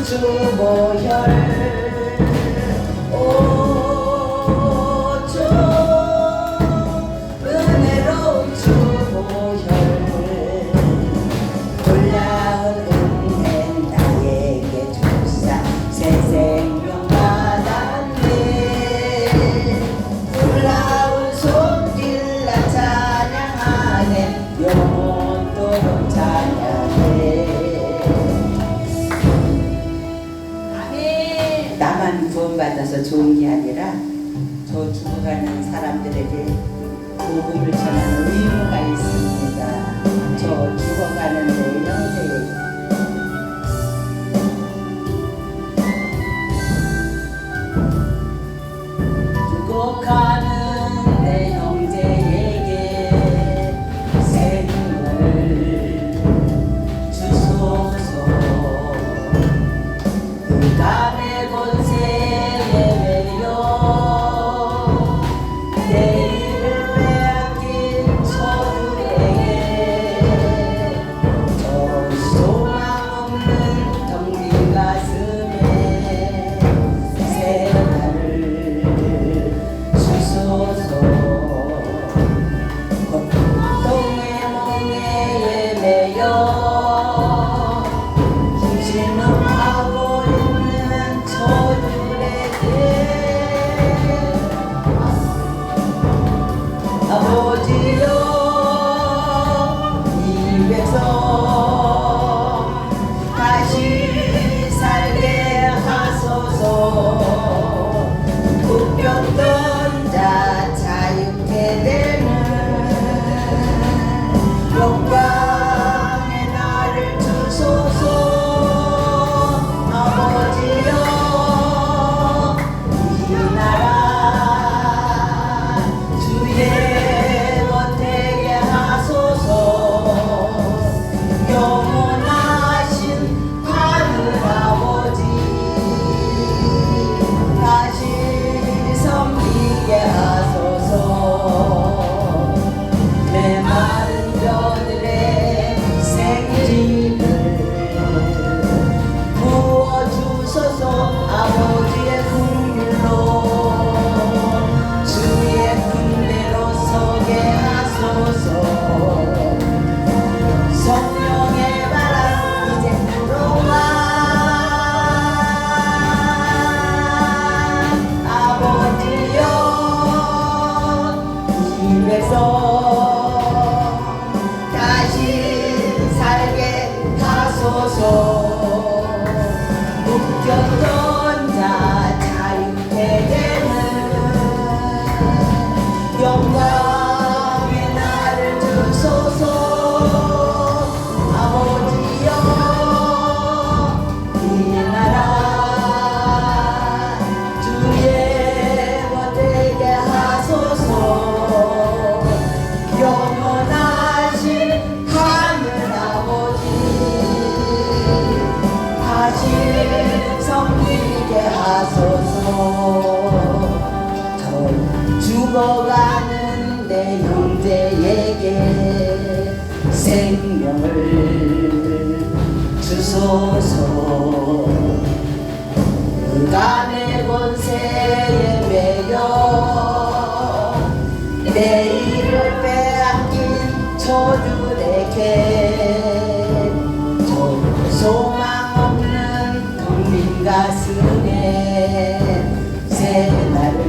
주보혈 오조 은혜로운 주보혈 놀라운 은혜 나에게 주사 새 생명 받았네. 놀라운 손길라 찬양하네. 영원토록 찬양해. 나만 구원받아서 좋은 게 아니라 저 죽어가는 사람들에게 복음을 전하는 의무가 있습니다. 저 죽어가는 내 형제에게 죽어가는 내 형제에게 생명을 주소서. 흑암의 권세에 매여 내일을 빼앗긴 저들에게 저 소망 없는 텅 빈 가슴에 새 날을 주소서. 고통의 멍에에 매여 신음하고 있는 저들에게 아버지여 이 백성 다시 살게 하소서. 묶였던 자 자유케 되는 영광의 날을 주소서. 아버지여 이 나라 주의 권되게 하소서. 영원하신 하늘 아버지 다시 섬기게 하소서. 메마른 저들의 생기를 부어주소서. 아버지의 긍휼로 주의 군대로 서게 하소서. 성령의 바람 이제 불어와. 아버지여 이 백성 다시 살게 하소서. 묶였던 자 자유케 되는 영광의 날을 주소서. 아버지여 이 나라 주의 권되게 하소서. 영원하신 하늘 아버지 다시 섬기게 하소서. 저 죽어가는 내 형제에게 생명을 주소서. 흑암의 권세에 매여 내일을 빼앗긴 저들에게 저 소망 없는 텅 빈 가슴에 새 날을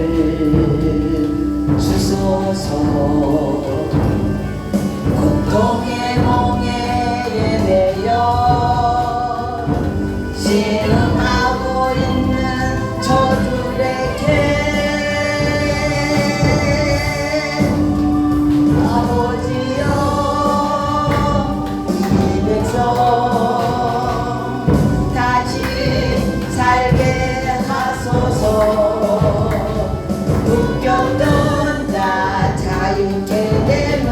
주소서. 고통의 멍에에 매여 신음하고 있는 저들에게 아버지여 이 백성 다시 살게 하소서. 묶였던 자 자유케 되는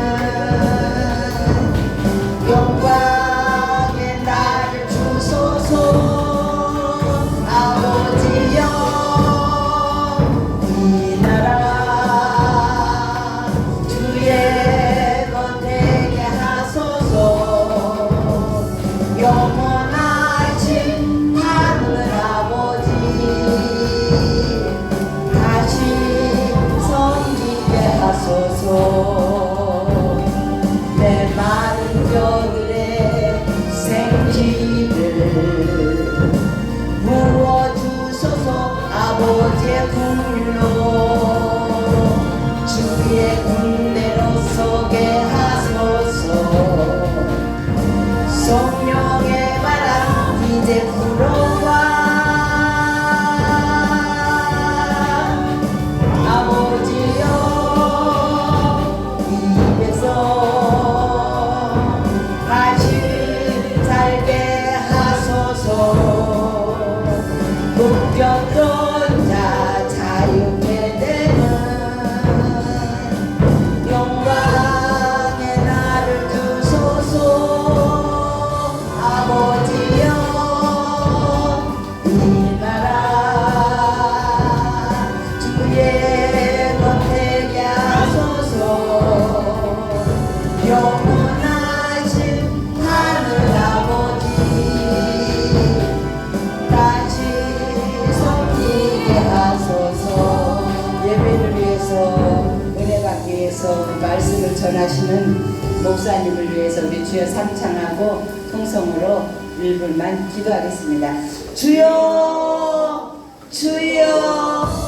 전하시는 목사님을 위해서 우리 주여 삼창하고 통성으로 1분만 기도하겠습니다. 주여 주여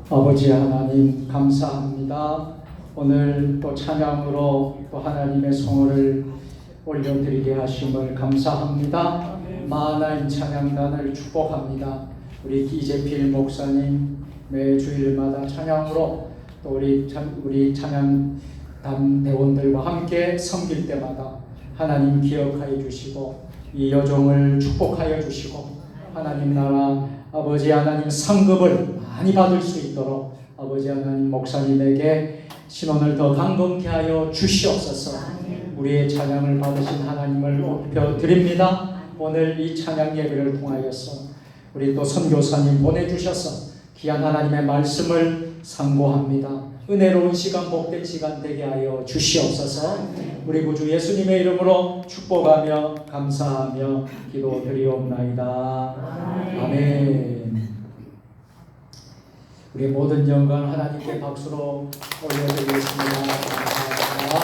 아버지 하나님 감사합니다. 오늘 또 찬양으로 또 하나님의 성호를 올려드리게 하심을 감사합니다. 마하나임 찬양단을 축복합니다. 우리 이재필 목사님 매 주일마다 찬양으로 또 우리 찬양단 대원들과 함께 섬길 때마다 하나님 기억하여 주시고 이 여종을 축복하여 주시고 하나님 나라 아버지 하나님 상급을 많이 받을 수 있도록 아버지 하나님 목사님에게 신원을 더 강건케 하여 주시옵소서. 우리의 찬양을 받으신 하나님을 높여 드립니다. 오늘 이 찬양 예배를 통하여서 우리 또 선교사님 보내주셔서 귀한 하나님의 말씀을 상고합니다. 은혜로운 시간 복된 시간 되게 하여 주시옵소서. 우리 구주 예수님의 이름으로 축복하며 감사하며 기도드리옵나이다. 아멘. 우리 모든 영광 하나님께 박수로 올려드리겠습니다. 감사합니다.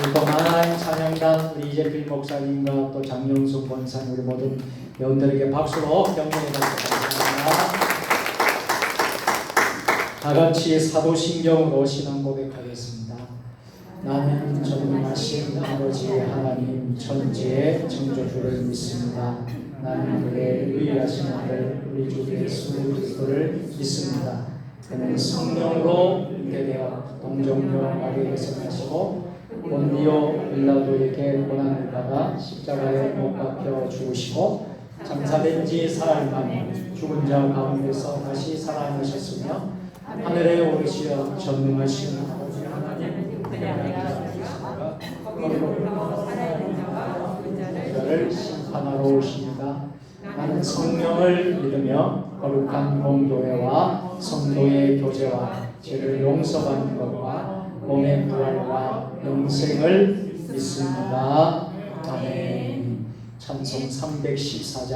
우리 또 마하나임 찬양단 우리 이재필 목사님과 또 장영숙 권사님 우리 모든 배우들에게 박수로 격려해드리겠습니다. 다같이 사도신경으로 신앙 고백하겠습니다. 나는 전능하신 아버지 하나님 천지의 창조주를 믿습니다. 나는 그의 유일하신 아들 우리 주 예수 그리스도를 믿습니다. 그는 성령으로 잉태되어 동정녀 마리아에서 나시고 본디오 빌라도에게 고난을 받아 십자가에 못 박혀 죽으시고 장사된 지 사흘 만에 죽은 자 가운데서 다시 살아나셨으며 하늘에 오르시어 전능하신 아버지 하나님 자를 심판하러 오십니다. 나는 성령을 믿으며 거룩한 공교회와 성도의 교제와 죄를 용서받는 것과 몸의 부활과 영생을 믿습니다. 아멘. 찬송 314장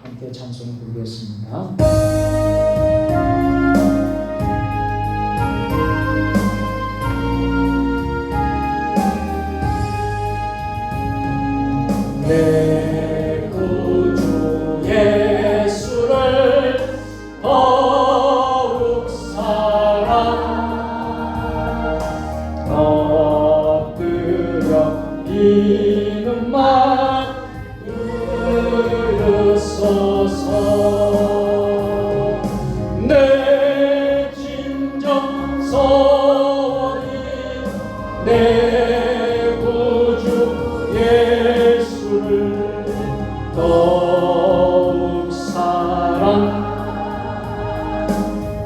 함께 찬송 부르겠습니다. 내 구주 예수를 더욱 사랑 엎드려 비는 말 들으소서. 내 진정 소원이 내 구주 예수를 더욱 사랑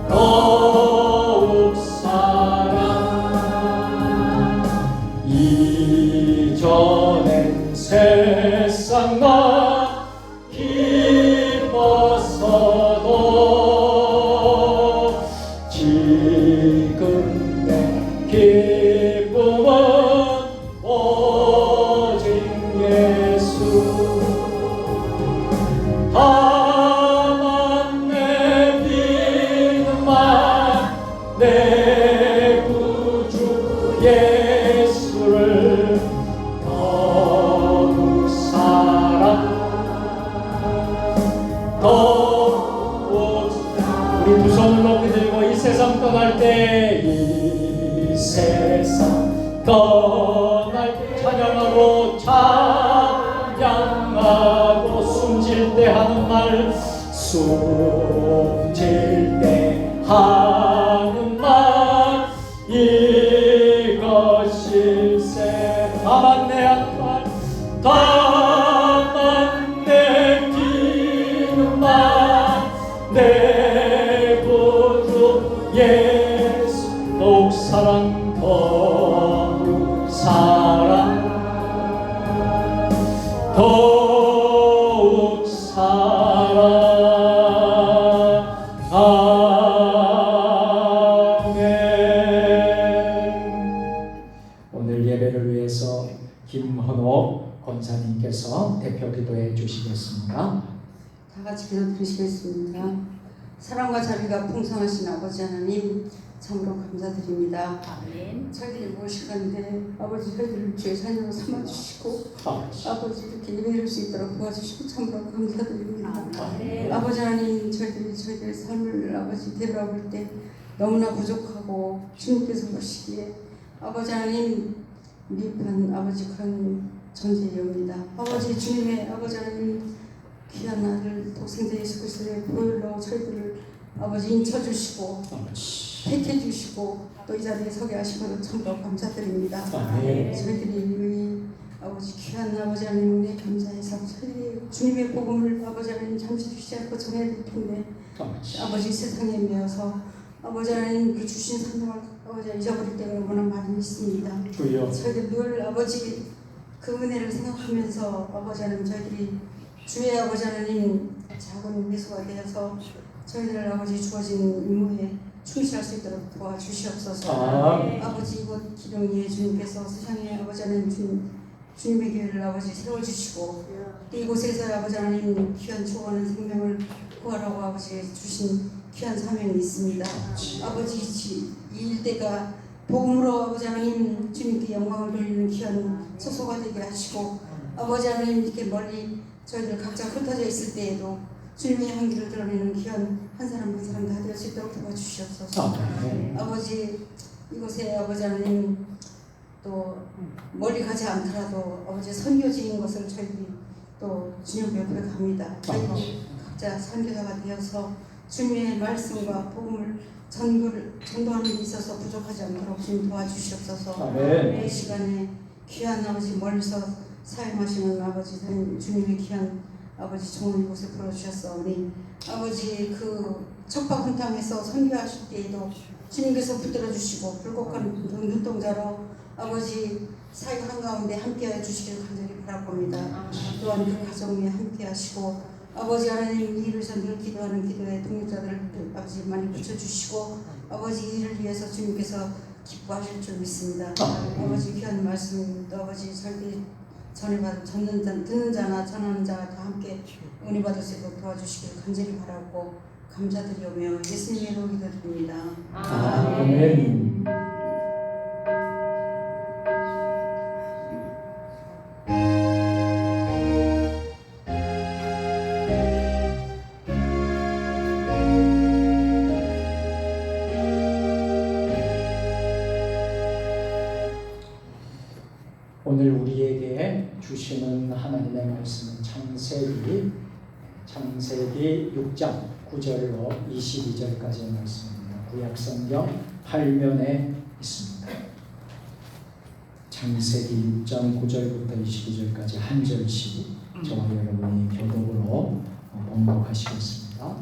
더욱 사랑 이전엔 세상과 기뻤어도 지금 내 길 떠날 때 이 세상 떠날 때 찬양하고 찬양하고 숨질 때 하는 말 숨질 때 하는 말 이것일세 다만 내 앞발 다만 내 기는 말내 구주 예수 더욱 사랑 더욱 사랑 더욱 사랑 오늘 예배를 위해서 김헌옥 권사님께서 대표 기도해 주시겠습니다. 다 같이 기도 드리시겠습니다. 사랑과 자비가 풍성하신 아버지 하나님 참으로 감사드립니다. 아멘. 저희들이 무엇이간데 아버지 저희들을 주의 자녀로 삼아주시고 아버지 이렇게 예배를 수 있도록 도와주시고 참으로 감사드립니다. 아멘. 아버지 하나님 저희들의 삶을 아버지 되돌아볼 때 너무나 부족하고 주님께서 보시기에 아버지 하나님 미흡한 아버지 그런 존재이옵니다. 아버지 주님의 아버지 하나님 귀한 아들 독생자 예수 그리스도의 보혈로 저희들을 아버지 인쳐주시고 택해주시고 또 이 자리에 서게 하시고 참으로 감사드립니다. 아멘. 저희들이 이 아버지 귀한 아버지 하나님 은혜 감사해서 저희들이 주님의 복음을 아버지 하나님 잠시 쉬지 않고 전해드릴 텐데 아버지 세상에 매여서 아버지 하나님 그 주신 사명을 아버지 잊어버릴 때가 너무나 많이 있습니다. 주여 저희들 늘 아버지 그 은혜를 생각하면서 아버지 하나님 저희들이 주의 아버지 하나님 작은 미소가 되어서 저희들 아버지 주어진 임무에 충실할 수 있도록 도와주시옵소서. 아버지 이곳 기룡이의 주님께서 세상에 아버지 하나님 주님의 교회를 아버지 세워주시고 또 이곳에서 아버지 하나님 귀한 초원한 생명을 구하라고 아버지 주신 귀한 사명이 있습니다. 아버지 이 일대가 복음으로 아버지 하나님 주님께 영광을 돌리는 귀한 소소가 되게 하시고 아버지 하나님 이렇게 멀리 저희들 각자 흩어져 있을 때에도 주님의 향기를 드러내는 귀한 한 사람 한 사람 다 될 수 있도록 도와주시옵소서. 아버지 이곳에 아버지 하나님 또 멀리 가지 않더라도 아버지 선교지인 것을 저희들이 또 주님 옆에 갑니다. 저희들이 각자 선교사가 되어서 주님의 말씀과 복음을 전도하는 데 있어서 부족하지 않도록 주님 도와주시옵소서. 이 시간에 귀한 아버지 멀리서 사용하시는 아버지 주님의 귀한 아버지 종을 이곳에 불러주셨사오니 아버지 그 척박한 땅에서 선교하실 때에도 주님께서 붙들어 주시고 불꽃한 눈동자로 아버지 사역 한가운데 함께하여 주시기를 간절히 바라봅니다. 또한 그 가정 위에 함께하시고 아버지 하나님 이 일을 늘 기도하는 기도에 동력자들을 아버지 많이 붙여주시고 아버지 이 일을 위해서 주님께서 기뻐하실 줄 믿습니다. 아버지 귀한 말씀 또 아버지 설계 듣는 자나 전하는 자가 다 함께 은혜 받을 수 있도록 도와주시길 간절히 바라고 감사드리오며 예수님의 이름으로 기도드립니다. 아멘. 오늘 우리에게 주시는 하나님의 말씀은 창세기 6장 9절로 22절까지의 말씀입니다. 구약성경 8면에 있습니다. 창세기 6장 9절부터 22절까지 한 절씩 저와 여러분이 교독으로 봉독하시겠습니다.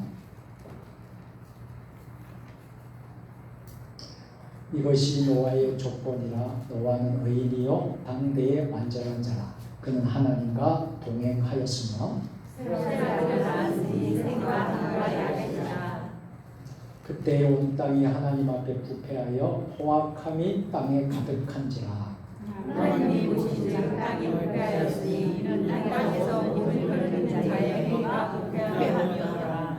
이것이 노아의 조건이라 노아는 의인이요 당대의 완전한 자라. 그는 하나님과 동행하였으며 그때 온 땅이 하나님 앞에 부패하여 포악함이 땅에 가득한지라. 하나님이 보시기에 땅이 부패하였으니 이는 땅에서 힘을 받는 자의 행위가 부패함이었더라.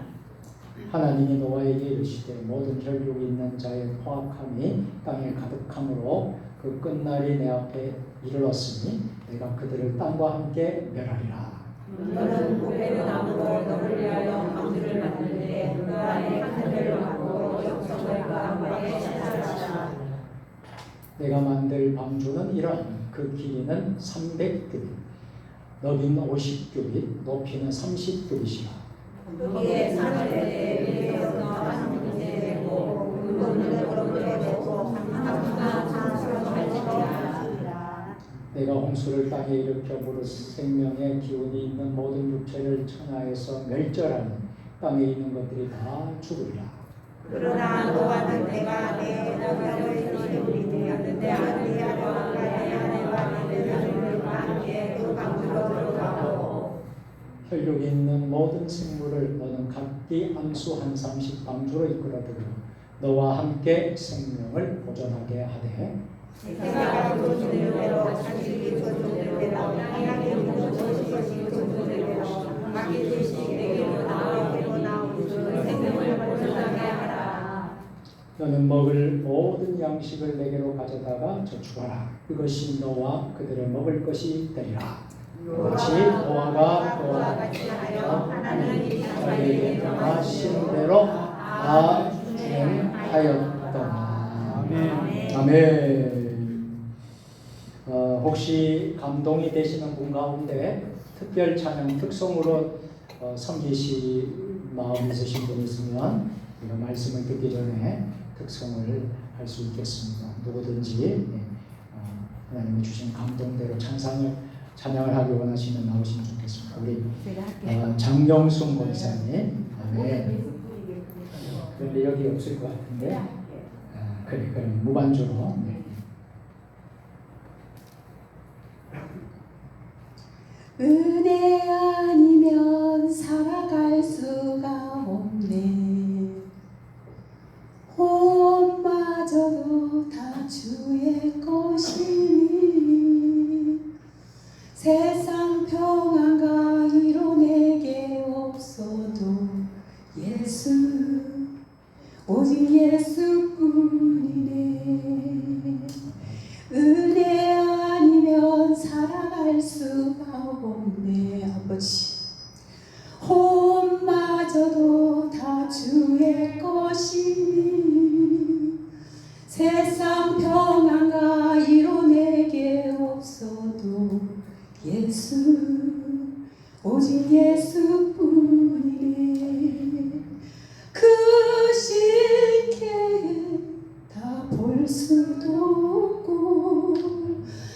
하나님이 노아에게 이르시되 모든 혈육 있는 자의 포악함이 땅에 가득함으로 그 끝날이 내 앞에 이르렀으니 내가 그들을 땅과 함께 멸하리라. 너는 부패로 나무로 너를 위하여 방주를 만들되 그 안에 칸들을 막고 영성과 광야에 찾아가라. 내가 만들 방주는 이런 그 길이는 300규빗, 너비는 50규빗, 높이는 30규빗이라. 거기에 산을 위에서 나가는 곳에 되고 물건을 걸어내고 항상 산수로 갈지니라. 내가 홍수를 땅에 일으켜 무릇 생명의 기운이 있는 모든 육체를 천하에서 멸절하니 땅에 있는 것들이 다 죽으리라. 그러나 노아는 내가 내 너희를 이루리 되었는데 아니하여 내 아내와 내 자녀들과 함께 그 방주로 들어가고 혈육이 있는 모든 생물을 너는 각기 암수 한 쌍씩 방주로 이끌어들여 너와 함께 생명을 보존하게 하되 내가 조주대로 자식이 조주대로 땅에 있는 것이 조주대로 각기 둘씩 내게로 나오고 생명을 보존하게 하라. 너는 먹을 모든 양식을 내게로 가져다가 저축하라. 그것이 너와 그들의 먹을 것이 되리라. 같이 노아가 그와 같이 하여 하나님이 자기에게 명하신 대로 다 준행하였더라. 아멘. 혹시 감동이 되시는 분 가운데 특별 찬양 특송으로 섬기실 마음 있으신 분 있으면 우리가 말씀을 듣기 전에 특송을 할 수 있겠습니다. 누구든지 하나님이 주신 감동대로 찬양을 하기 원하시면 나오시면 좋겠습니다. 우리 장영순 권사님. 아멘. 그런데 여기 없을 것 같은데. 그래 무반주로. 네. 은혜 아니면 살아갈 수가 없네. 호흡마저도 다 주의 것이니 세상 평안과 이뤄내게 없어도 예수 오직 예수뿐이네. 은혜 아니면 살아갈 수가 없네. 아버지 호흡마저도 다 주의 것이니 세상 평안과 이뤄내게 없어도 예수 오직 예수뿐이네. 그 쉽게 다 볼 수도 없고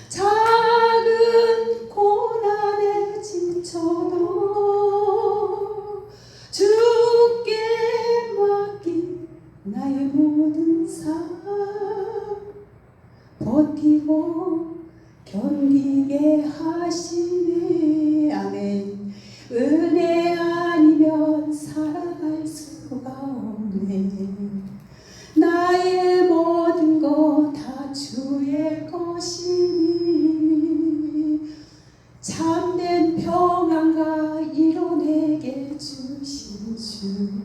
작은 고난에 지쳐도 주께 맡긴 나의 모든 삶 버티고 견디게 하시네. 아멘. 은혜 아니면 살아갈 수가 없네. 나의 모든 것 다 주의 것이니 참된 평안과 이뤄내게 주신 주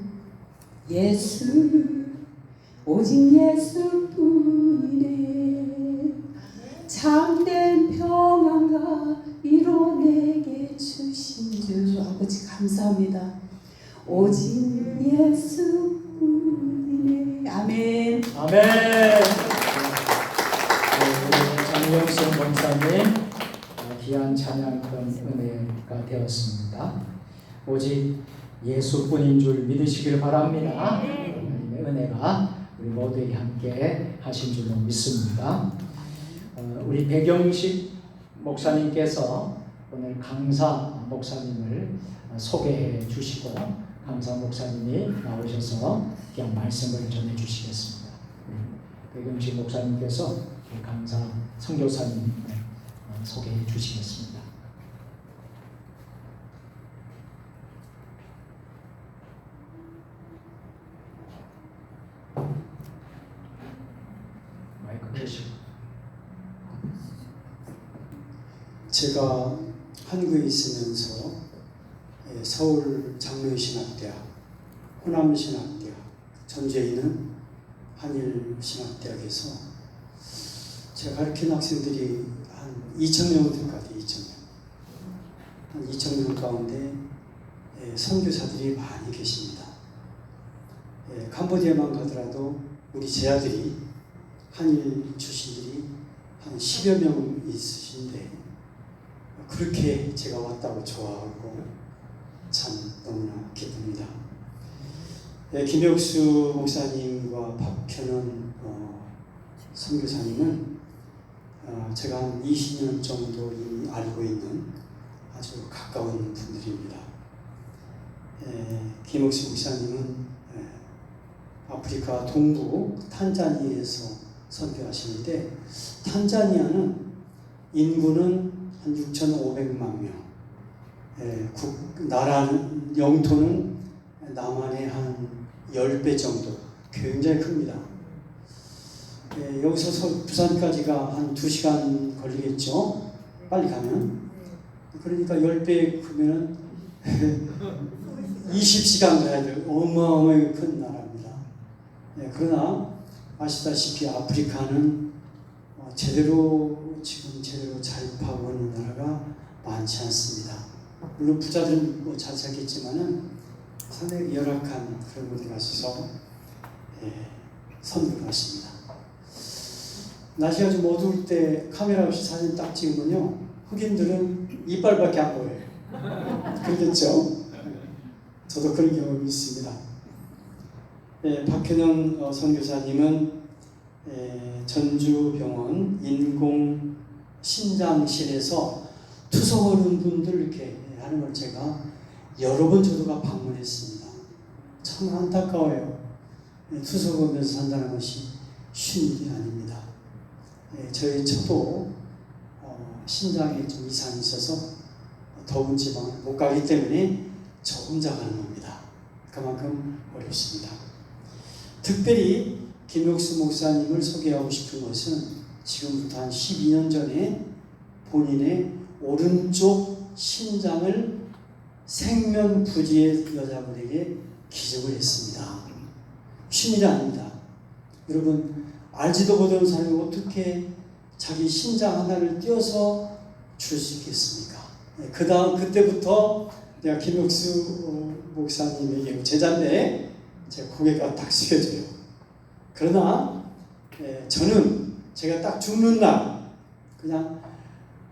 예수 오직 예수뿐이네. 참된 평안과 이뤄내게 주신 주 아버지 감사합니다. 오직 예수뿐이네. 아멘. 아멘. 장영순 목사님 귀한 찬양권 은혜가 되었습니다. 오직 예수뿐인 줄 믿으시길 바랍니다. 하나님의 은혜가 우리 모두에게 함께 하신 줄로 믿습니다. 우리 백영식 목사님께서 오늘 강사 목사님을 소개해 주시고 강사 목사님이 나오셔서 그냥 말씀을 전해 주시겠습니다. 백영식 목사님께서 강사 선교사님을 소개해 주시겠습니다. 마이크 켜시고. 제가 한국에 있으면서 서울 장로신학대학, 호남신학대학, 전주에 있는 한일신학대학에서 제가 가르친 학생들이 한 2,000명 될 것 같아요. 2,000명. 한 2,000명 가운데 선교사들이 많이 계십니다. 캄보디아만 가더라도 우리 제자들이 한일 출신들이 한 10여 명 있으신데 그렇게 제가 왔다고 좋아하고 참 너무나 기쁩니다. 김혁수 목사님과 박현원 선교사님은 제가 한 20년 정도 이미 알고 있는 아주 가까운 분들입니다. 김혁수 목사님은 아프리카 동부 탄자니아에서 선교하시는데 탄자니아는 인구는 한 6,500만 명, 나라는 영토는 남한의 한 10배 정도, 굉장히 큽니다. 여기서 부산까지가 한 2시간 걸리겠죠? 빨리 가면. 그러니까 10배 크면은 20시간 가야 돼요. 어마어마하게 큰 나라입니다. 그러나 아시다시피 아프리카는 제대로 자립하고 있는 나라가 많지 않습니다. 물론 부자들은 잘 살겠지만은 상당히 열악한 그런 곳에 가셔서 선교를 하십니다. 날씨가 좀 어두울 때 카메라 없이 사진 딱 찍으면요, 흑인들은 이빨밖에 안 보여요. 그렇겠죠? 저도 그런 경험이 있습니다. 박현영 선교사님은 전주병원 인공신장실에서 투석하는 분들 이렇게 하는 걸 제가 여러 번 저도 방문했습니다. 참 안타까워요. 투석하면서 산다는 것이 쉬운 일이 아닙니다. 저도 신장에 좀 이상이 있어서 더운 지방을 못 가기 때문에 저 혼자 가는 겁니다. 그만큼 어렵습니다. 특별히 김혁수 목사님을 소개하고 싶은 것은 지금부터 한 12년 전에 본인의 오른쪽 신장을 생면부지의 여자분에게 기증을 했습니다. 쉬운 일이 아닙니다. 여러분, 알지도 못하는 사람이 어떻게 자기 신장 하나를 띄어서 줄 수 있겠습니까? 그때부터 내가 김혁수 목사님에게 제자인데 제가 고개가 딱 숙여져요. 그러나 저는 제가 딱 죽는 날 그냥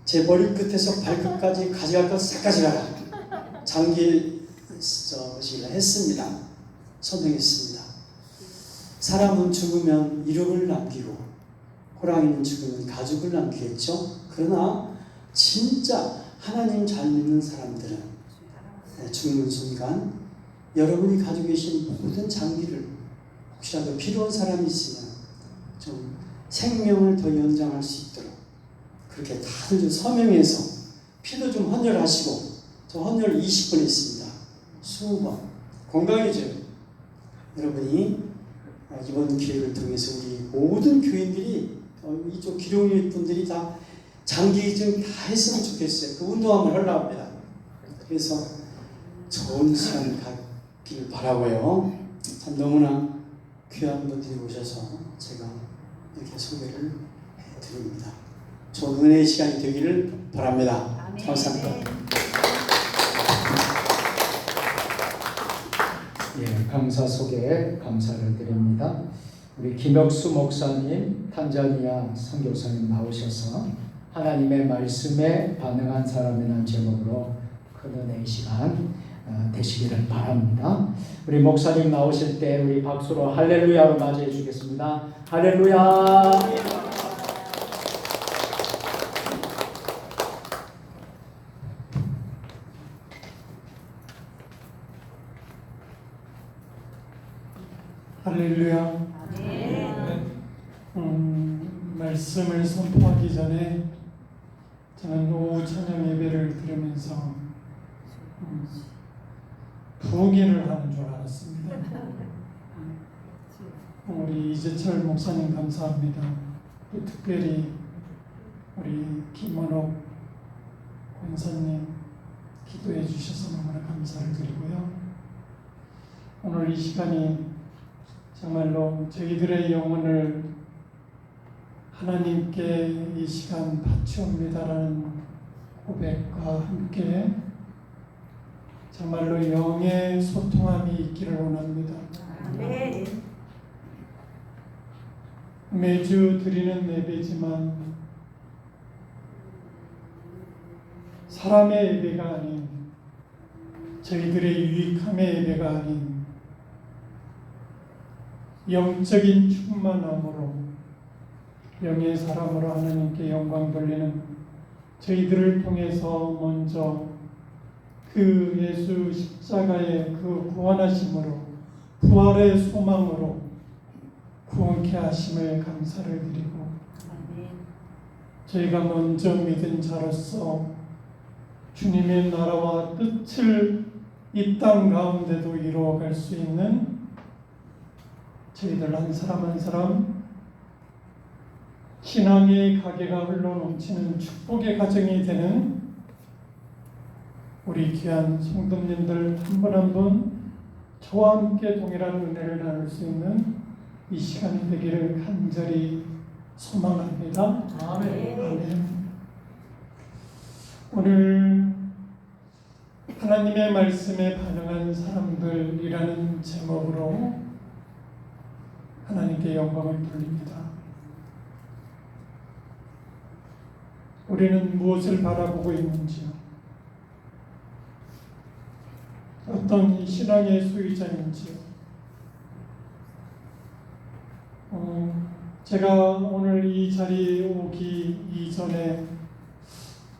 제 머리끝에서 발끝까지 가져갈 것 싹 가져가라, 장기 시기를 했습니다. 선정했습니다. 사람은 죽으면 이름을 남기고 호랑이는 죽으면 가죽을 남기겠죠. 그러나 진짜 하나님 잘 믿는 사람들은 죽는 순간 여러분이 가지고 계신 모든 장기를 혹시라도 필요한 사람이 있으면 좀 생명을 더 연장할 수 있도록 그렇게 다들 좀 서명해서 피도 좀 헌혈하시고, 저 헌혈 20번 했습니다. 20번. 건강해져요. 여러분이 이번 기회를 통해서 우리 모든 교인들이 이쪽 기룡이 분들이 다 장기이증 다 했으면 좋겠어요. 그 운동 한번 하려고 합니다. 그래서 좋은 시간 갖기를 바라고요. 참 너무나 귀한 분들이 오셔서 제가 이렇게 소개를 해드립니다. 좋은 은혜의 시간이 되기를 바랍니다. 감사합니다. 강사 소개에 감사를 드립니다. 우리 김혁수 목사님, 탄자니아 선교사님 나오셔서 하나님의 말씀에 반응한 사람이라는 제목으로 큰 은혜의 시간 되시기를 바랍니다. 우리 목사님 나오실 때 우리 박수로 할렐루야로 맞이해 주겠습니다. 할렐루야. 할렐루야. 말씀을 선포하기 전에 저는 오후 찬양 예배를 들으면서 부흥회를 하는 줄 알았습니다. 우리 이재철 목사님 감사합니다. 또 특별히 우리 김원옥 권사님 기도해 주셔서 너무나 감사를 드리고요. 오늘 이 시간이 정말로 저희들의 영혼을 하나님께 이 시간 바치옵니다라는 고백과 함께 정말로 영의 소통함이 있기를 원합니다. 아멘. 매주 드리는 예배지만 사람의 예배가 아닌, 저희들의 유익함의 예배가 아닌 영적인 충만함으로 영의 사람으로 하나님께 영광 돌리는 저희들을 통해서 먼저 그 예수 십자가의 그 구원하심으로, 부활의 소망으로 구원케 하심을 감사를 드리고, 저희가 먼저 믿은 자로서 주님의 나라와 뜻을 이 땅 가운데도 이루어갈 수 있는 저희들 한 사람 한 사람 신앙의 가게가 흘러넘치는 축복의 가정이 되는 우리 귀한 성도님들 한 분 한 분 저와 함께 동일한 은혜를 나눌 수 있는 이 시간이 되기를 간절히 소망합니다. 아멘. 아멘. 오늘 하나님의 말씀에 반응한 사람들이라는 제목으로 하나님께 영광을 돌립니다. 우리는 무엇을 바라보고 있는지요? 어떤 신앙의 소유자인지요? 제가 오늘 이 자리에 오기 이전에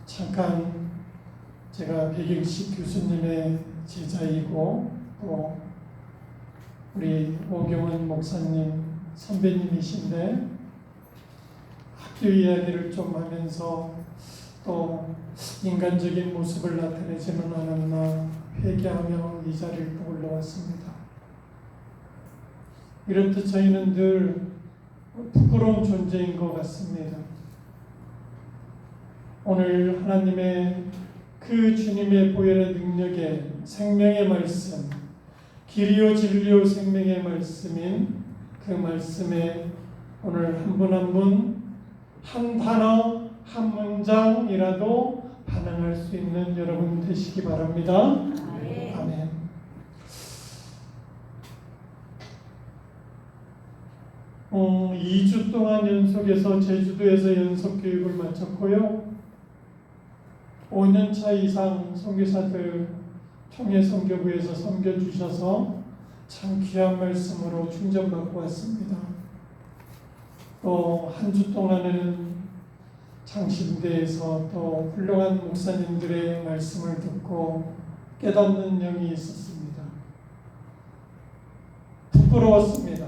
잠깐 제가 백일식 교수님의 제자이고 또 우리 오경원 목사님 선배님이신데 학교 이야기를 좀 하면서 또 인간적인 모습을 나타내지는 않았나 회개하며 이 자리를 또 올라왔습니다. 이렇듯 저희는 늘 부끄러운 존재인 것 같습니다. 오늘 하나님의 그 주님의 보혈의 능력에 생명의 말씀, 길이요 진리요 생명의 말씀인 그 말씀에 오늘 한 분 한 분 한 단어 한 문장이라도 반응할 수 있는 여러분 되시기 바랍니다. 아멘. 어, 2주 동안 연속해서 제주도에서 연속 교육을 마쳤고요. 5년차 이상 선교사들 총회 선교부에서 섬겨주셔서 참 귀한 말씀으로 충전받고 왔습니다. 또 한 주 동안에는 장신대에서 또 훌륭한 목사님들의 말씀을 듣고 깨닫는 영이 있었습니다. 부끄러웠습니다.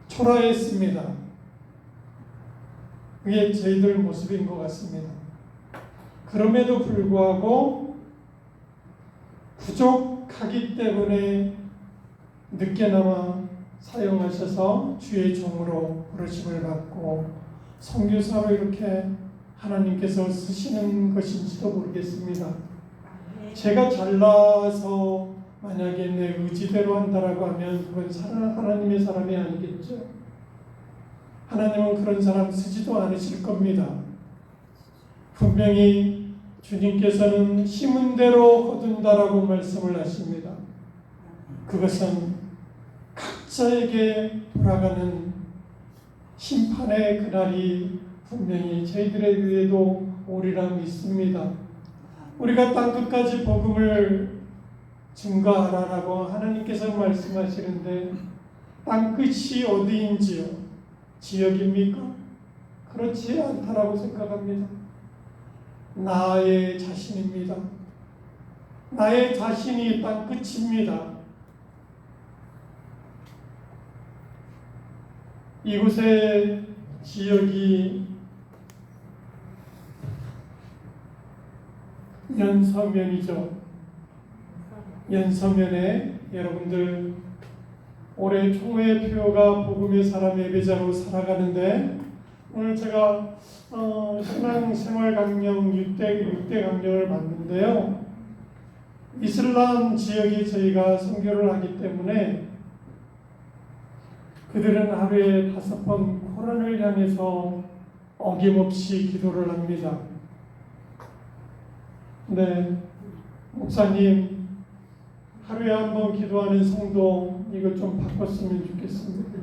초라했습니다. 그게 저희들 모습인 것 같습니다. 그럼에도 불구하고 부족하기 때문에 늦게나마 사용하셔서 주의 종으로 부르심을 받고 선교사로 이렇게 하나님께서 쓰시는 것인지도 모르겠습니다. 제가 잘나서 만약에 내 의지대로 한다라고 하면 그건 하나님의 사람이 아니겠죠. 하나님은 그런 사람 쓰지도 않으실 겁니다. 분명히 주님께서는 심은 대로 거둔다라고 말씀을 하십니다. 그것은 각자에게 돌아가는 심판의 그날이 분명히 저희들에 의해도 오리라 믿습니다. 우리가 땅끝까지 복음을 증거하라라고 하나님께서 말씀하시는데 땅끝이 어디인지요? 지역입니까? 그렇지 않다라고 생각합니다. 나의 자신입니다. 나의 자신이 땅끝입니다. 이곳의 지역이 연서면이죠. 연서면에 여러분들 올해 총회 표가 복음의 사람 예배자로 살아가는데 오늘 제가 신앙생활 강령 6대 강령을 받는데요. 이슬람 지역에 저희가 선교를 하기 때문에 그들은 하루에 5번 코란을 향해서 어김없이 기도를 합니다. 네, 목사님, 하루에 한 번 기도하는 성도 이거 좀 바꿨으면 좋겠습니다.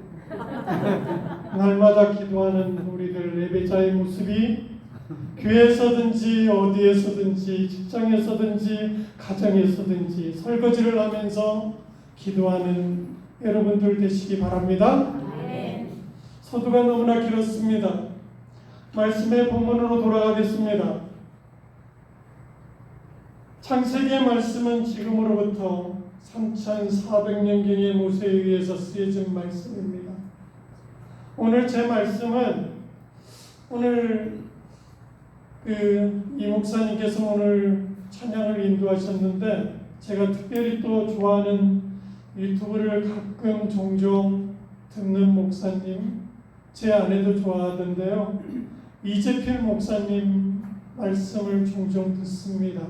날마다 기도하는 우리들 예배자의 모습이 교회에서든지 어디에서든지 직장에서든지 가정에서든지 설거지를 하면서 기도하는 여러분들 되시기 바랍니다. 서두가 너무나 길었습니다. 말씀의 본문으로 돌아가겠습니다. 창세기의 말씀은 지금으로부터 3400년경의 모세에 의해서 쓰여진 말씀입니다. 오늘 제 말씀은 오늘 이 목사님께서 오늘 찬양을 인도하셨는데 제가 특별히 또 좋아하는 유튜브를 가끔 종종 듣는 목사님, 제 아내도 좋아하던데요. 이재필 목사님 말씀을 종종 듣습니다.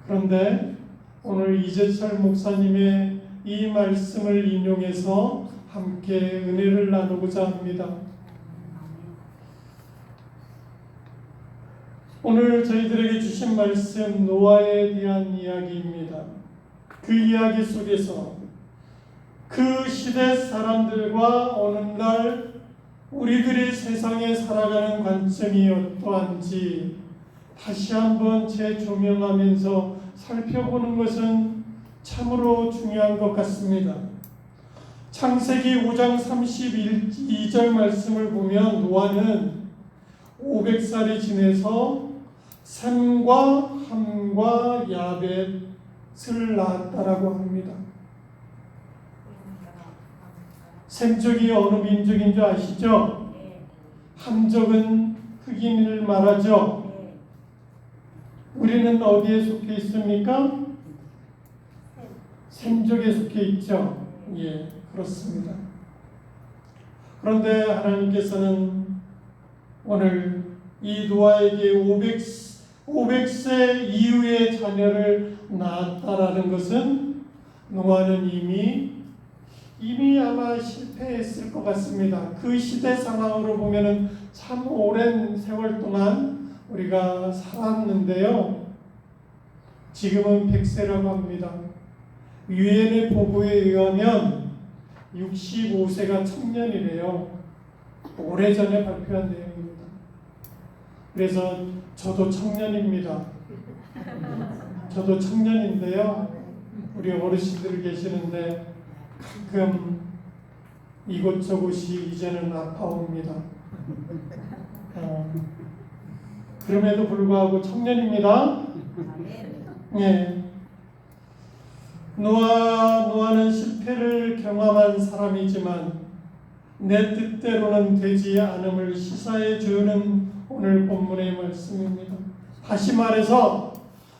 그런데 오늘 이재철 목사님의 이 말씀을 인용해서 함께 은혜를 나누고자 합니다. 오늘 저희들에게 주신 말씀 노아에 대한 이야기입니다. 그 이야기 속에서 그 시대 사람들과 오늘날 우리들이 세상에 살아가는 관점이 어떠한지 다시 한번 재조명하면서 살펴보는 것은 참으로 중요한 것 같습니다. 창세기 5장 32절 말씀을 보면 노아는 500살이 지내서 셈과 함과 야벳을 낳았다라고 합니다. 셈족이 어느 민족인 줄 아시죠? 함족은 흑인을 말하죠. 우리는 어디에 속해 있습니까? 셈족에 속해 있죠. 예, 그렇습니다. 그런데 하나님께서는 오늘 이 노아에게 500세 이후의 자녀를 낳았다라는 것은 노아는 이미 아마 실패했을 것 같습니다. 그 시대 상황으로 보면은 참 오랜 세월 동안 우리가 살았는데요. 지금은 100세라고 합니다. 유엔의 보고에 의하면 65세가 청년이래요. 오래전에 발표한 내용입니다. 그래서 저도 청년입니다. 저도 청년인데요. 우리 어르신들 계시는데 가끔 이곳저곳이 이제는 아파옵니다. 그럼에도 불구하고 청년입니다. 예. 노아는 실패를 경험한 사람이지만 내 뜻대로는 되지 않음을 시사해 주는 오늘 본문의 말씀입니다. 다시 말해서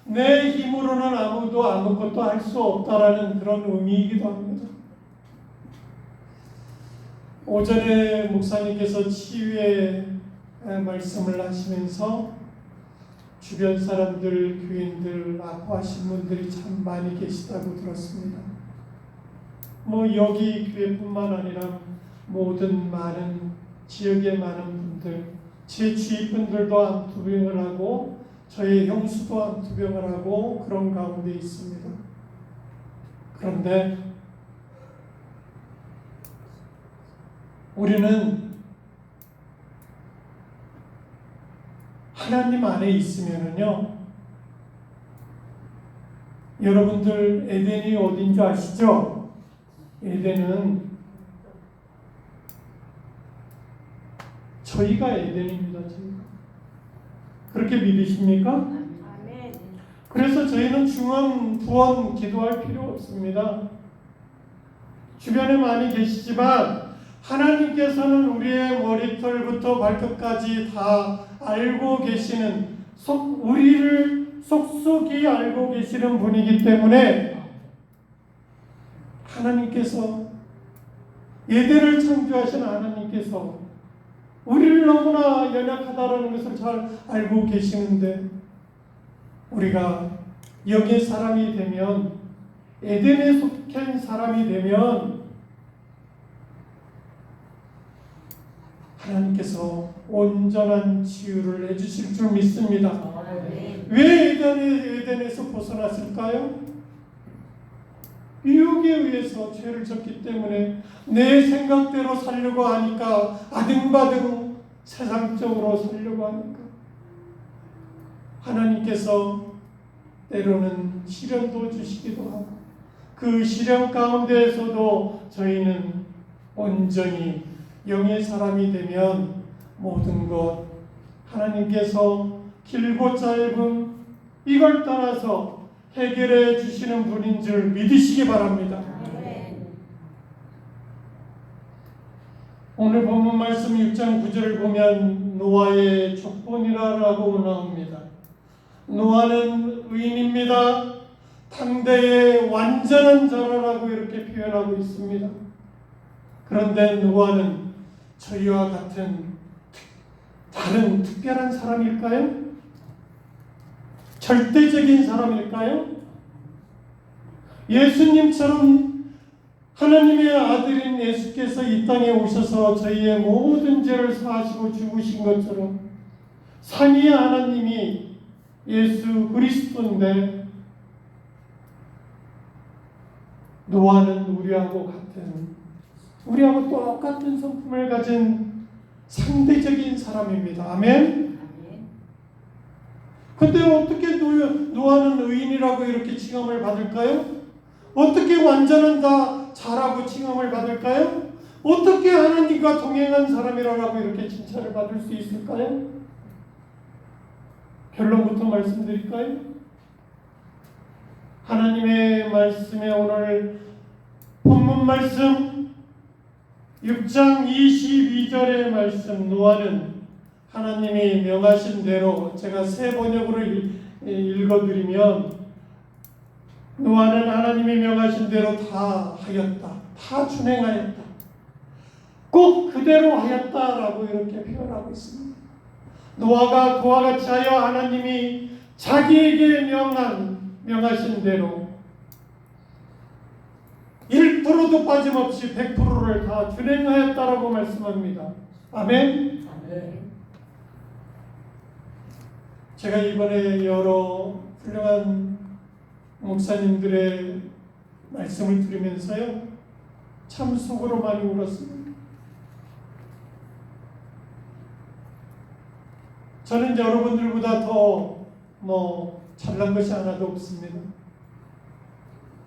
내 힘으로는 아무것도 할 수 없다라는 그런 의미이기도 합니다. 오전에 목사님께서 치유의 말씀을 하시면서 주변 사람들, 교인들, 아파하신 분들이 참 많이 계시다고 들었습니다. 여기 교회뿐만 아니라 모든 많은 지역의 많은 분들, 제 주위 분들도 암투병을 하고 저희 형수도 암투병을 하고 그런 가운데 있습니다. 그런데 우리는 하나님 안에 있으면은요, 여러분들 에덴이 어딘 줄 아시죠? 에덴은 저희가 에덴입니다. 저희가. 그렇게 믿으십니까? 그래서 저희는 중언, 부언 기도할 필요 없습니다. 주변에 많이 계시지만 하나님께서는 우리의 머리털부터 발끝까지 다 알고 계시는, 우리를 속속이 알고 계시는 분이기 때문에 하나님께서, 에덴을 창조하신 하나님께서 우리를 너무나 연약하다는 것을 잘 알고 계시는데 우리가 여기의 사람이 되면, 에덴에 속한 사람이 되면 하나님께서 온전한 치유를 해주실 줄 믿습니다. 왜 에덴에서 벗어났을까요? 유혹에 의해서 죄를 졌기 때문에 내 생각대로 살려고 하니까 아등바등 세상적으로 살려고 하니까 하나님께서 때로는 시련도 주시기도 하고 그 시련 가운데에서도 저희는 온전히 영의 사람이 되면 모든 것 하나님께서 길고 짧은 이걸 떠나서 해결해 주시는 분인 줄 믿으시기 바랍니다. 오늘 본문 말씀 6장 9절을 보면 노아의 족본이라고 나옵니다. 노아는 의인입니다. 당대의 완전한 자라라고 이렇게 표현하고 있습니다. 그런데 노아는 저희와 같은 다른 특별한 사람일까요? 절대적인 사람일까요? 예수님처럼 하나님의 아들인 예수께서 이 땅에 오셔서 저희의 모든 죄를 사하시고 죽으신 것처럼 삼위의 하나님이 예수 그리스도인데 노아는 우리하고 똑같은 성품을 가진 상대적인 사람입니다. 아멘? 근데 어떻게 노아는 의인이라고 이렇게 칭함을 받을까요? 어떻게 완전한 자라고 칭함을 받을까요? 어떻게 하나님과 동행한 사람이라고 이렇게 칭찬을 받을 수 있을까요? 결론부터 말씀드릴까요? 하나님의 말씀에 오늘 본문 말씀 6장 22절의 말씀 노아는 하나님이 명하신 대로 제가 새 번역으로 읽어드리면 노아는 하나님이 명하신 대로 다 하였다. 다 준행하였다. 꼭 그대로 하였다라고 이렇게 표현하고 있습니다. 노아가 그와 같이 하여 하나님이 자기에게 명하신 대로 1%도 빠짐없이 100%를 다 준행하였다라고 말씀합니다. 아멘? 아멘. 제가 이번에 여러 훌륭한 목사님들의 말씀을 들으면서요 참 속으로 많이 울었습니다. 저는 여러분들보다 더 잘난 것이 하나도 없습니다.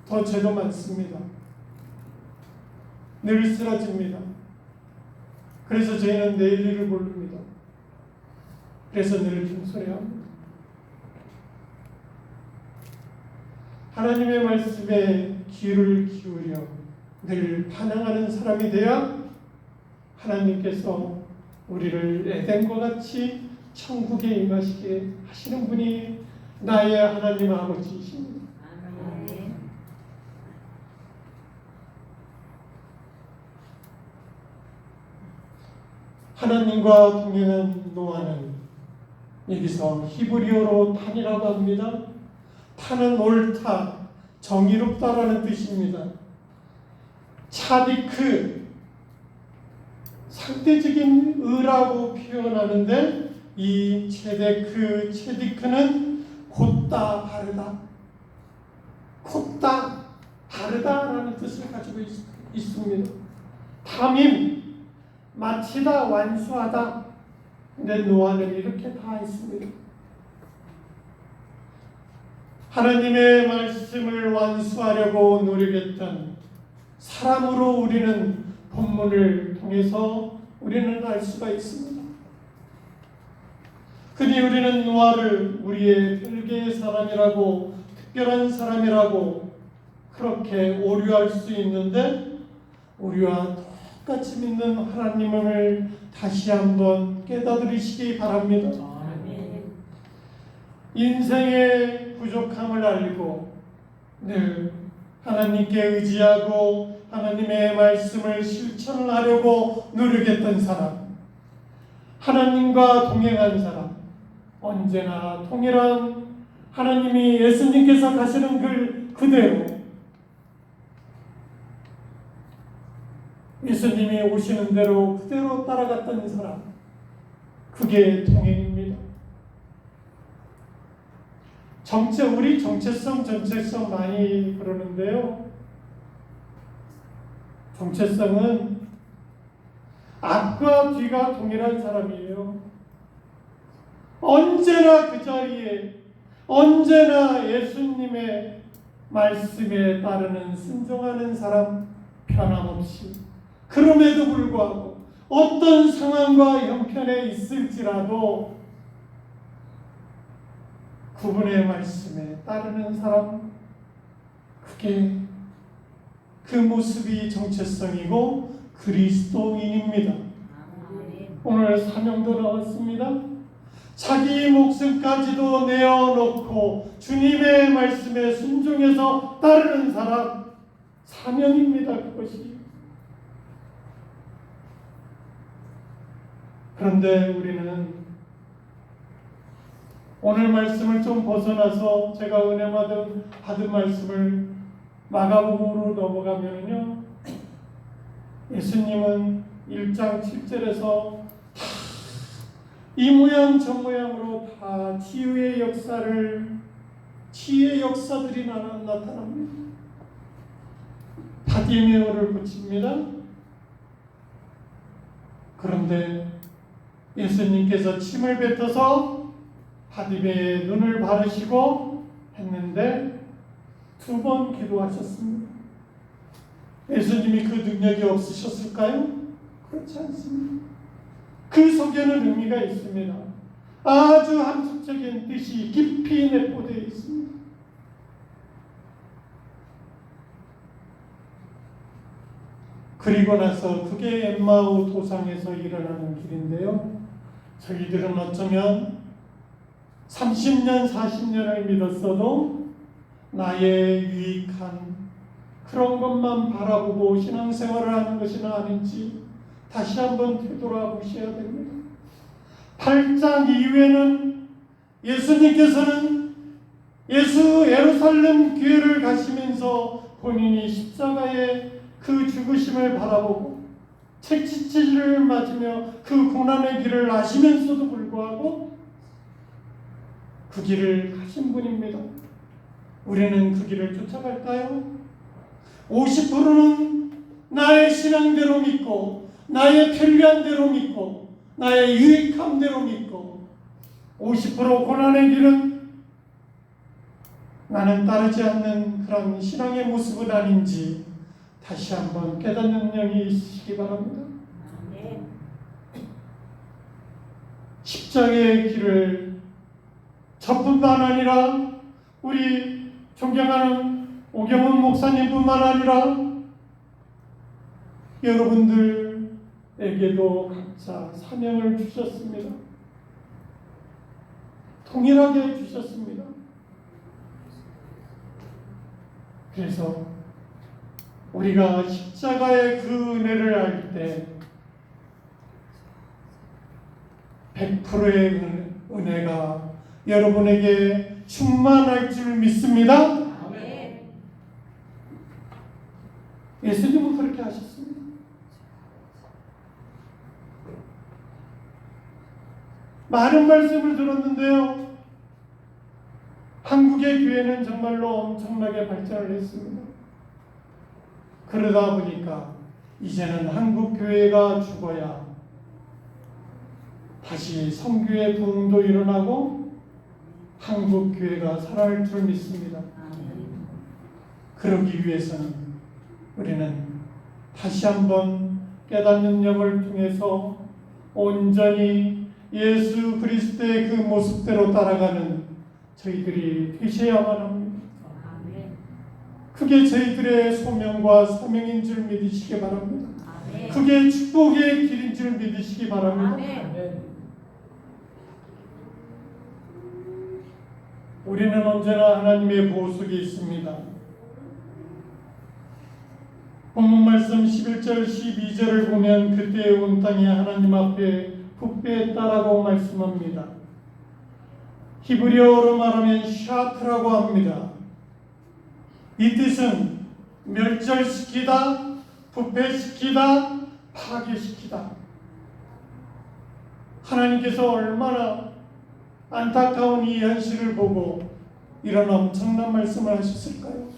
더 죄도 많습니다. 늘 쓰러집니다. 그래서 저희는 내일 일을 모릅니다. 그래서 늘 중소리합니다. 하나님의 말씀에 귀를 기울여 늘 반응하는 사람이 되어 하나님께서 우리를 에덴과 같이 천국에 임하시게 하시는 분이 나의 하나님 아버지이십니다. 하나님과 동행한 노아는 여기서 히브리어로 탄이라고 합니다. 탄은 옳다, 정의롭다라는 뜻입니다. 차디크, 상대적인 의라고 표현하는데 이 체디크는 곧다, 바르다, 곧다, 바르다라는 뜻을 가지고 있습니다. 탐임, 마치다, 완수하다. 근데 노아는 이렇게 다 했습니다. 하나님의 말씀을 완수하려고 노력했던 사람으로 우리는 본문을 통해서 우리는 알 수가 있습니다. 흔히 우리는 노아를 우리의 별개의 사람이라고 특별한 사람이라고 그렇게 오류할 수 있는데 우리와 똑같이 믿는 하나님을 다시 한번 깨닫으시기 바랍니다. 인생의 부족함을 알고 늘 하나님께 의지하고 하나님의 말씀을 실천하려고 노력했던 사람, 하나님과 동행한 사람, 언제나 동일한 하나님이 예수님께서 가시는 길 그대로 예수님이 오시는 대로 그대로 따라갔던 사람, 그게 동행입니다. 우리 정체성 많이 그러는데요. 정체성은 앞과 뒤가 동일한 사람이에요. 언제나 그 자리에, 언제나 예수님의 말씀에 따르는 순종하는 사람, 변함없이. 그럼에도 불구하고 어떤 상황과 형편에 있을지라도 그분의 말씀에 따르는 사람, 그게 그 모습이 정체성이고 그리스도인입니다. 오늘 사명도 나왔습니다. 자기 목숨까지도 내어놓고 주님의 말씀에 순종해서 따르는 사람, 사명입니다. 그것이. 그런데 우리는 오늘 말씀을 좀 벗어나서 제가 은혜 받은 말씀을 마가복음으로 넘어가면요, 예수님은 1장 7절에서 이 모양 저 모양으로 다 치유의 역사들이 나타납니다. 바디메오를 고칩니다. 그런데 예수님께서 침을 뱉어서 바디메오의 눈을 바르시고 했는데 2번 기도하셨습니다. 예수님이 그 능력이 없으셨을까요? 그렇지 않습니다. 그 속에는 의미가 있습니다. 아주 함축적인 뜻이 깊이 내포되어 있습니다. 그리고 나서 그게 엠마오 도상에서 일어나는 길인데요, 저희들은 어쩌면 30년, 40년을 믿었어도 나의 유익한 그런 것만 바라보고 신앙생활을 하는 것이 아닌지 다시 한번 되돌아보셔야 됩니다. 8장 이후에는 예수님께서는 예루살렘 교회를 가시면서 본인이 십자가의 그 죽으심을 바라보고 책치질을 맞으며 그 고난의 길을 아시면서도 불구하고 그 길을 가신 분입니다. 우리는 그 길을 쫓아갈까요? 50%는 나의 신앙대로 믿고 나의 편리한 대로 믿고 나의 유익함대로 믿고 50% 고난의 길은 나는 따르지 않는 그런 신앙의 모습은 아닌지 다시 한번 깨닫는 영이 있으시기 바랍니다. 십자가의 길을 저뿐만 아니라 우리 존경하는 오경훈 목사님뿐만 아니라 여러분들에게도 각자 사명을 주셨습니다. 동일하게 주셨습니다. 그래서 우리가 십자가의 그 은혜를 알 때 100%의 은혜가 여러분에게 충만할 줄 믿습니다. 예수님은 그렇게 하셨습니다. 많은 말씀을 들었는데요, 한국의 교회는 정말로 엄청나게 발전을 했습니다. 그러다 보니까 이제는 한국 교회가 죽어야 다시 성교의 부흥도 일어나고 한국 교회가 살아날 줄 믿습니다. 그러기 위해서는 우리는 다시 한번 깨닫는 영을 통해서 온전히 예수 그리스도의 그 모습대로 따라가는 저희들이 되셔야만 합니다. 그게 저희들의 소명과 사명인 줄 믿으시기 바랍니다. 그게 축복의 길인 줄 믿으시기 바랍니다. 우리는 언제나 하나님의 보호 속에 있습니다. 본문 말씀 11절 12절을 보면 그때 온 땅이 하나님 앞에 부패했다라고 말씀합니다. 히브리어로 말하면 샤트라고 합니다. 이 뜻은 멸절시키다, 부패시키다, 파괴시키다. 하나님께서 얼마나 안타까운 이 현실을 보고 이런 엄청난 말씀을 하셨을까요?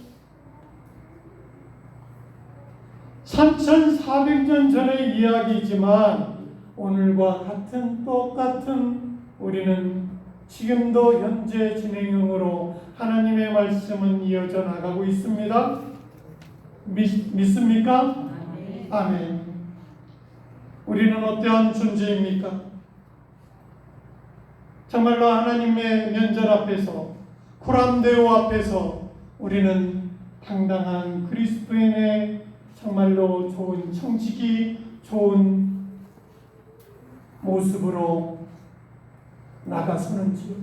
3400년 전의 이야기지만 오늘과 같은 똑같은 우리는 지금도 현재 진행형으로 하나님의 말씀은 이어져 나가고 있습니다. 믿습니까? 아멘. 우리는 어떠한 존재입니까? 정말로 하나님의 면전 앞에서, 코란데오 앞에서 우리는 당당한 그리스도인의 정말로 좋은 청지기, 좋은 모습으로 나가서는지요?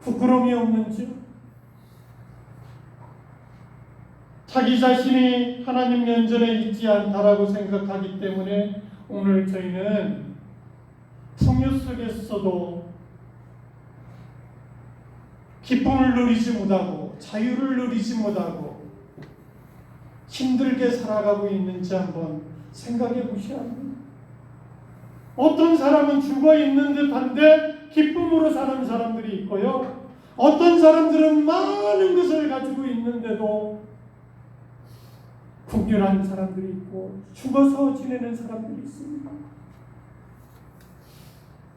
부끄러움이 없는지요? 자기 자신이 하나님 면전에 있지 않다라고 생각하기 때문에 오늘 저희는 풍요 속에서도 기쁨을 누리지 못하고 자유를 누리지 못하고 힘들게 살아가고 있는지 한번 생각해 보셔야 합니다. 어떤 사람은 죽어 있는 듯한데 기쁨으로 사는 사람들이 있고요. 어떤 사람들은 많은 것을 가지고 있는데도 궁핍한 사람들이 있고 죽어서 지내는 사람들이 있습니다.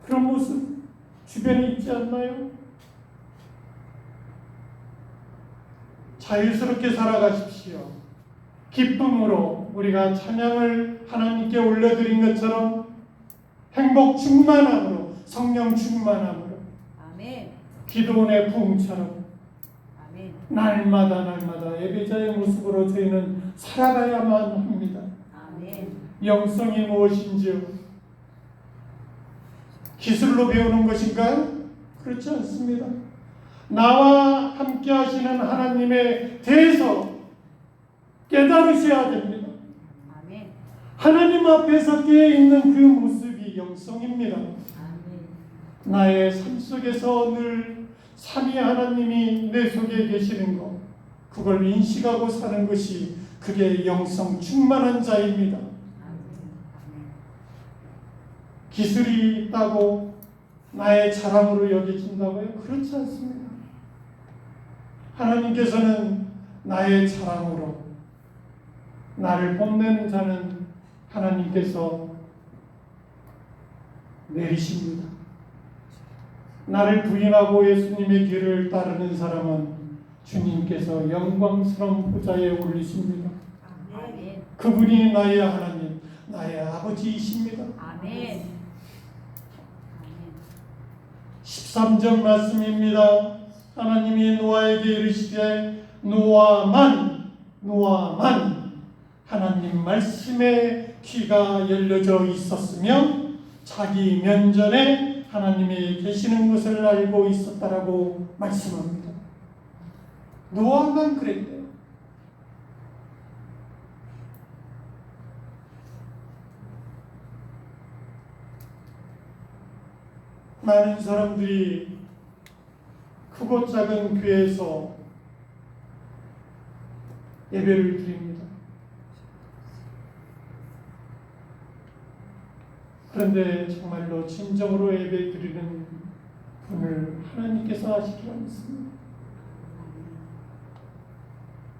그런 모습 주변에 있지 않나요? 자유스럽게 살아가십시오. 기쁨으로 우리가 찬양을 하나님께 올려드린 것처럼 행복 충만함으로, 성령 충만함으로, 아멘. 기도원의 부흥처럼 아멘. 날마다 예배자의 모습으로 저희는 살아가야만 합니다. 아멘. 영성이 무엇인지요? 기술로 배우는 것인가요? 그렇지 않습니다. 나와 함께 하시는 하나님에 대해서 깨달으셔야 됩니다. 아멘. 하나님 앞에서 깨어있는 그 모습이 영성입니다. 아멘. 나의 삶 속에서 늘 삼위 하나님이 내 속에 계시는 것, 그걸 인식하고 사는 것이 그게 영성 충만한 자입니다. 기술이 있다고 나의 자랑으로 여겨진다고요? 그렇지 않습니다. 하나님께서는 나의 자랑으로 나를 뽐내는 자는 하나님께서 내리십니다. 나를 부인하고 예수님의 길을 따르는 사람은 주님께서 영광스러운 보좌에 올리십니다. 아멘. 그분이 나의 하나님, 나의 아버지이십니다. 아멘. 13절 말씀입니다. 하나님이 노아에게 이르시되 노아만 하나님 말씀에 귀가 열려져 있었으며 자기 면전에 하나님이 계시는 것을 알고 있었다라고 말씀합니다. 노아만 그랬대요. 많은 사람들이 크고 작은 교회에서 예배를 드립니다. 그런데 정말로 진정으로 예배 드리는 분을 하나님께서 아시기로 믿습니다.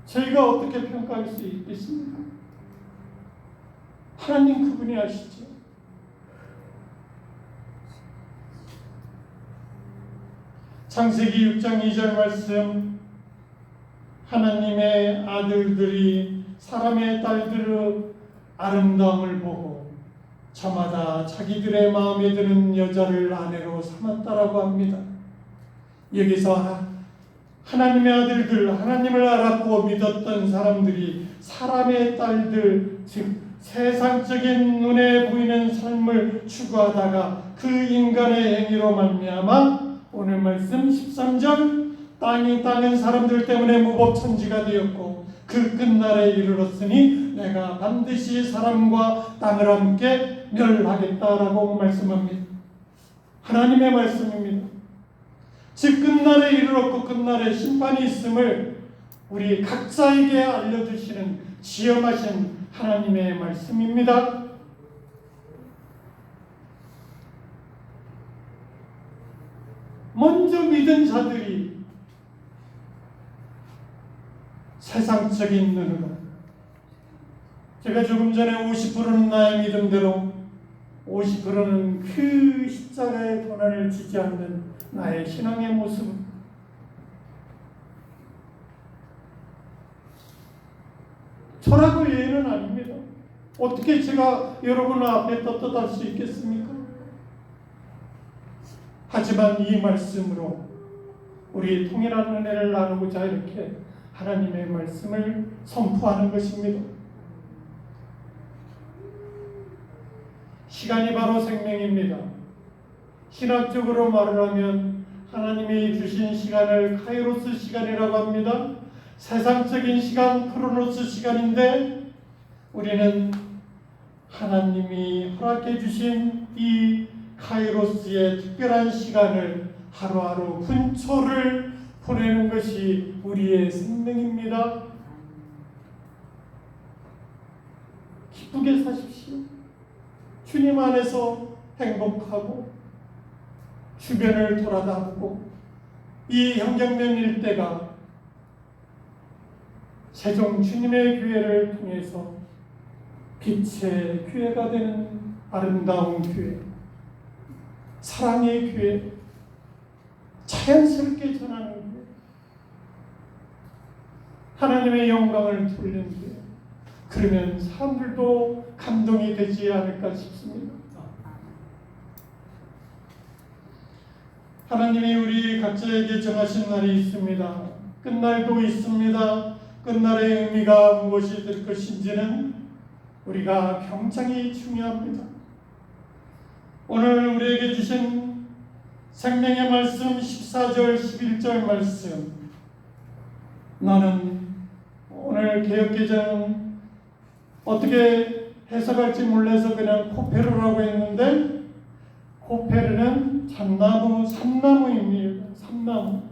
저희가 어떻게 평가할 수 있겠습니까? 하나님 그분이 아시죠. 창세기 6장 2절 말씀, 하나님의 아들들이 사람의 딸들의 아름다움을 보고 저마다 자기들의 마음에 드는 여자를 아내로 삼았다라고 합니다. 여기서 하나님의 아들들, 하나님을 알았고 믿었던 사람들이 사람의 딸들, 즉 세상적인 눈에 보이는 삶을 추구하다가 그 인간의 행위로 말미암아 오늘 말씀 13절, 땅이 땅은 사람들 때문에 무법천지가 되었고 그 끝날에 이르렀으니 내가 반드시 사람과 땅을 함께 멸하겠다라고 말씀합니다. 하나님의 말씀입니다. 즉 끝날에 이르렀고 끝날에 심판이 있음을 우리 각자에게 알려주시는 지엄하신 하나님의 말씀입니다. 먼저 믿은 자들이 세상적인 눈으로 제가 조금 전에 50%는 나의 믿음대로, 50%는 그 십자가의 고난을 지지 않는 나의 신앙의 모습. 저라고 예는 아닙니다. 어떻게 제가 여러분 앞에 떳떳할 수 있겠습니까? 하지만 이 말씀으로 우리 통일한 은혜를 나누고자 이렇게 하나님의 말씀을 선포하는 것입니다. 시간이 바로 생명입니다. 신학적으로 말을 하면 하나님이 주신 시간을 카이로스 시간이라고 합니다. 세상적인 시간, 크로노스 시간인데 우리는 하나님이 허락해 주신 이 카이로스의 특별한 시간을 하루하루 분초를 보내는 것이 우리의 생명입니다. 기쁘게 사십시오. 주님 안에서 행복하고 주변을 돌아다보고 이 형경면 일대가 세종 주님의 교회를 통해서 빛의 교회가 되는 아름다운 교회, 사랑의 교회, 자연스럽게 전하는 교회, 하나님의 영광을 돌리는 교회. 그러면 사람들도 감동이 되지 않을까 싶습니다. 하나님이 우리 각자에게 정하신 날이 있습니다. 끝날도 있습니다. 끝날의 의미가 무엇이 될 것인지는 우리가 굉장히 중요합니다. 오늘 우리에게 주신 생명의 말씀 14절 11절 말씀, 나는 오늘 개역개정은 어떻게 해석할지 몰라서 그냥 코페르라고 했는데, 코페르는 잣나무, 삼나무입니다. 삼나무.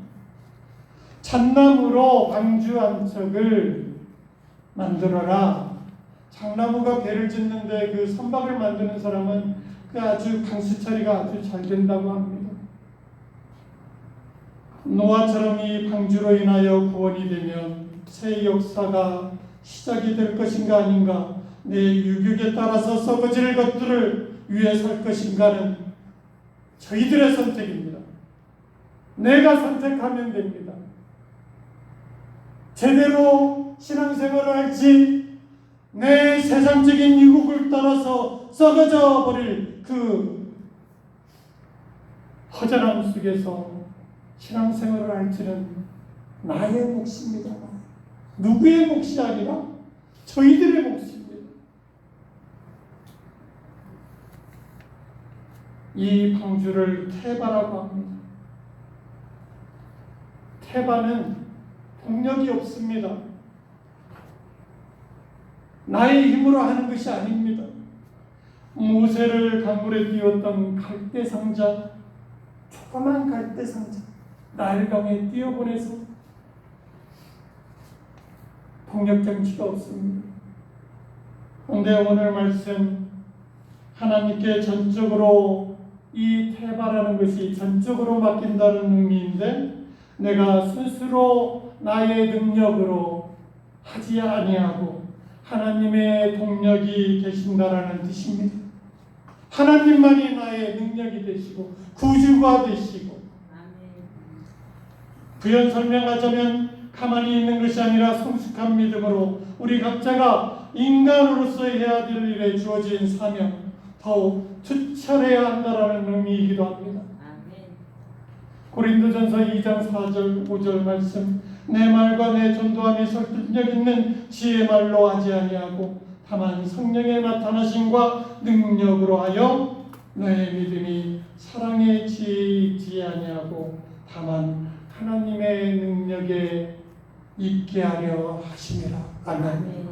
잣나무로 방주 한 척을 만들어라. 장나무가 배를 짓는데 그 선박을 만드는 사람은 그 아주 방수 처리가 아주 잘 된다고 합니다. 노아처럼 이 방주로 인하여 구원이 되면 새 역사가 시작이 될 것인가 아닌가, 내 유격에 따라서 썩어질 것들을 위해 살 것인가는 저희들의 선택입니다. 내가 선택하면 됩니다. 제대로 신앙생활을 할지 내 세상적인 유혹을 따라서 썩어져 버릴 그 허전함 속에서 신앙생활을 할지는 나의 몫입니다. 누구의 몫이 아니라 저희들의 몫입니다. 이 방주를 테바라고 합니다. 테바는 동력이 없습니다. 나의 힘으로 하는 것이 아닙니다. 모세를 강물에 띄웠던 갈대상자, 조그만 갈대상자, 나일강에 띄어보내서 동력장치가 없습니다. 그런데 오늘 말씀, 하나님께 전적으로 이 테바라는 것이 전적으로 맡긴다는 의미인데, 내가 스스로 나의 능력으로 하지 아니하고 하나님의 동력이 되신다라는 뜻입니다. 하나님만이 나의 능력이 되시고 구주가 되시고, 부연 설명하자면 가만히 있는 것이 아니라 성숙한 믿음으로 우리 각자가 인간으로서 해야 될 일에 주어진 사명, 더욱 투철해야 한다라는 의미이기도 합니다. 고린도전서 2장 4절 5절 말씀, 내 말과 내 전도함이 설득력 있는 지혜 말로 하지 아니하고 다만 성령의 나타나심과 능력으로 하여 너의 믿음이 사랑의 지혜에 있지 아니하고 다만 하나님의 능력에 있게 하려 하심이라. 아멘.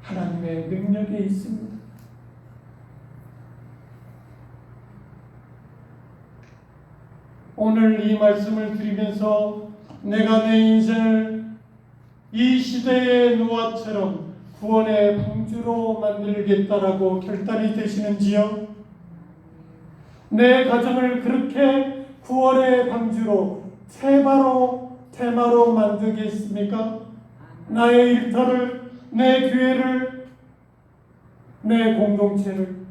하나님의 능력에 있습니다. 오늘 이 말씀을 드리면서 내가 내 인생을 이 시대의 노아처럼 구원의 방주로 만들겠다라고 결단이 되시는지요? 내 가정을 그렇게 구원의 방주로 테마로 만들겠습니까? 나의 일터를, 내 교회를, 내 공동체를,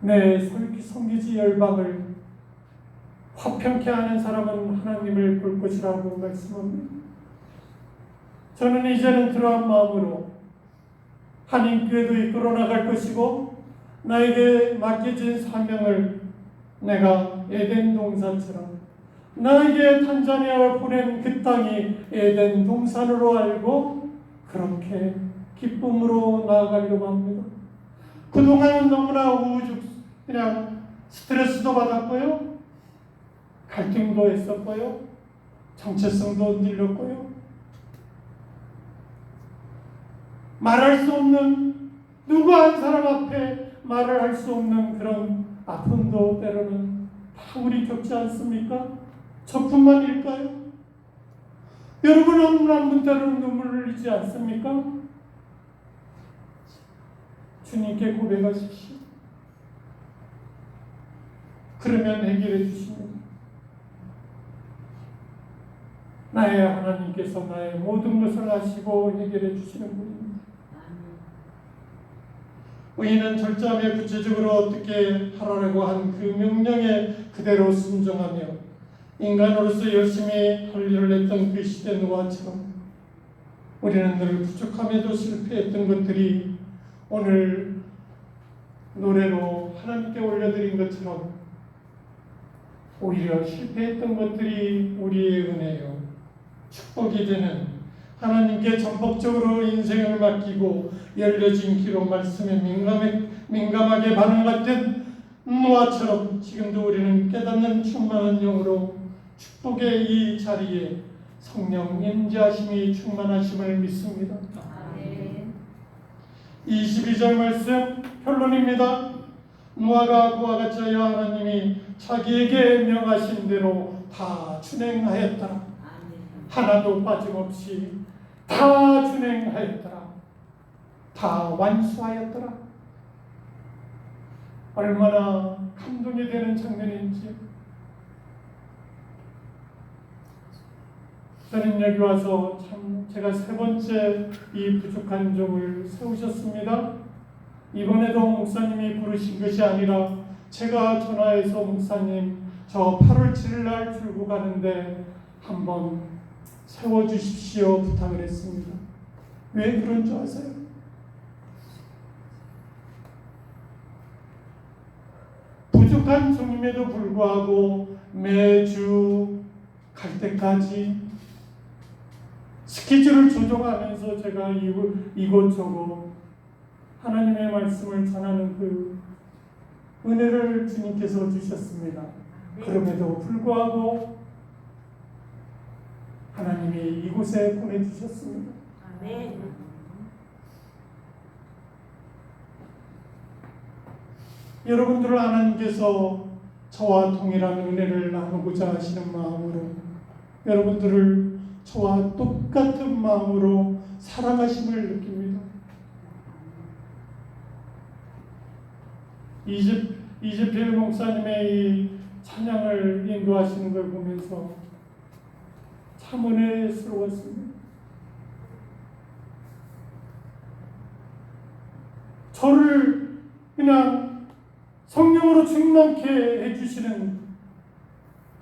내 성기지 열방을 화평케 하는 사람은 하나님을 볼 것이라고 말씀합니다. 저는 이제는 그러한 마음으로 한인교회도 이끌어 나갈 것이고, 나에게 맡겨진 사명을 내가 에덴 동산처럼, 나에게 탄자니아를 보낸 그 땅이 에덴 동산으로 알고 그렇게 기쁨으로 나아가려고 합니다. 그동안은 너무나 그냥 스트레스도 받았고요, 갈등도 했었고요, 정체성도 늘렸고요, 말할 수 없는, 누구 한 사람 앞에 말을 할 수 없는 그런 아픔도 때로는 다 우리 겪지 않습니까? 저뿐만일까요? 여러분 한 분 때로는 눈물을 흘리지 않습니까? 주님께 고백하십시오. 그러면 해결해 주십니다. 나의 하나님께서 나의 모든 것을 아시고 해결해 주시는 분입니다. 의인은 절제하며 구체적으로 어떻게 하라고 한 그 명령에 그대로 순종하며 인간으로서 열심히 할 일을 했던 그 시대 노아처럼 우리는 늘 부족함에도 실패했던 것들이 오늘 노래로 하나님께 올려드린 것처럼 오히려 실패했던 것들이 우리의 은혜요, 축복이 되는, 하나님께 전폭적으로 인생을 맡기고 열려진 기록 말씀에 민감하게 반응했던 노아처럼 지금도 우리는 깨닫는 충만한 영으로 축복의 이 자리에 성령 임재하심이 충만하심을 믿습니다. 22절 말씀 결론입니다. 노아가 그와 같이 하여 하나님이 자기에게 명하신 대로 다 준행하였더라. 하나도 빠짐없이 다 준행하였더라. 다 완수하였더라. 얼마나 감동이 되는 장면인지. 저는 여기 와서 참 제가 세 번째 이 부족한 종을 세우셨습니다. 이번에도 목사님이 부르신 것이 아니라 제가 전화해서 목사님 저 8월 7일 날 출국 가는데 한번 세워주십시오 부탁을 했습니다. 왜 그런 줄 아세요? 부족한 종임에도 불구하고 매주 갈 때까지 스케줄을 조정하면서 제가 이곳저곳 하나님의 말씀을 전하는 그 은혜를 주님께서 주셨습니다. 그럼에도 불구하고 하나님이 이곳에 보내주셨습니다. 여러분들을 하나님께서 저와 동일한 은혜를 나누고자 하시는 마음으로, 여러분들을 저와 똑같은 마음으로 사랑하심을 느낍니다. 이재필 목사님의 이 찬양을 인도하시는 걸 보면서 참 은혜스러웠습니다. 저를 그냥 성령으로 충만케 해주시는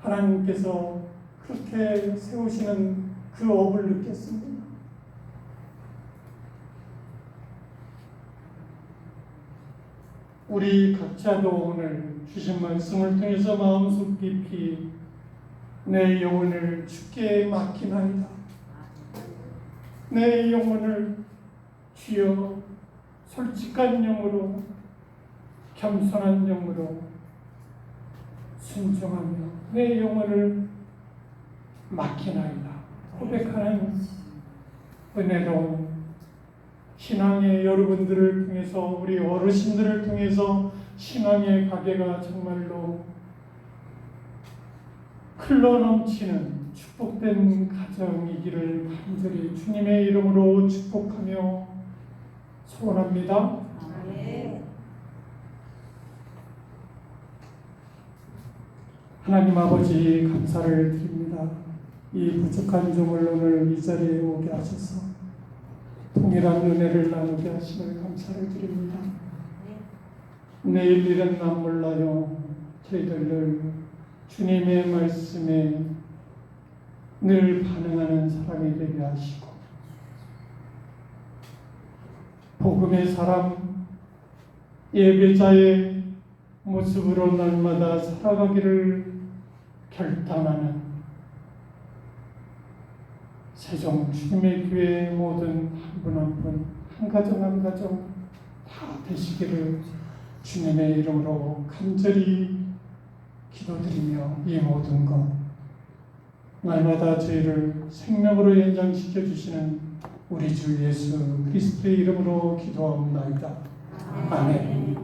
하나님께서 그렇게 세우시는 그 업을 느꼈습니다. 우리 각자도 오늘 주신 말씀을 통해서 마음속 깊이 내 영혼을 주께 맡기나이다. 내 영혼을 주여 솔직한 영으로, 겸손한 영으로 순종하며 내 영혼을 맡기나이다 고백하는 은혜로운 신앙의 여러분들을 통해서, 우리 어르신들을 통해서 신앙의 가게가 정말로 흘러넘치는 축복된 가정이기를 간절히 주님의 이름으로 축복하며 소원합니다. 하나님 아버지 감사를 드립니다. 이 부족한 종을 오늘 이 자리에 오게 하셔서 동일한 은혜를 나누게 하심을 감사를 드립니다. 내일 일은 난 몰라요. 저희들 늘 주님의 말씀에 늘 반응하는 사람이 되게 하시고 복음의 사람, 예배자의 모습으로 날마다 살아가기를 결단하는 세종 주님의 교회의 모든 한 분 한 분, 한 가정 한 가정 다 되시기를 주님의 이름으로 간절히 기도드리며 이 모든 것 날마다 저희를 생명으로 연장시켜 주시는 우리 주 예수 그리스도의 이름으로 기도하옵나이다. 아멘.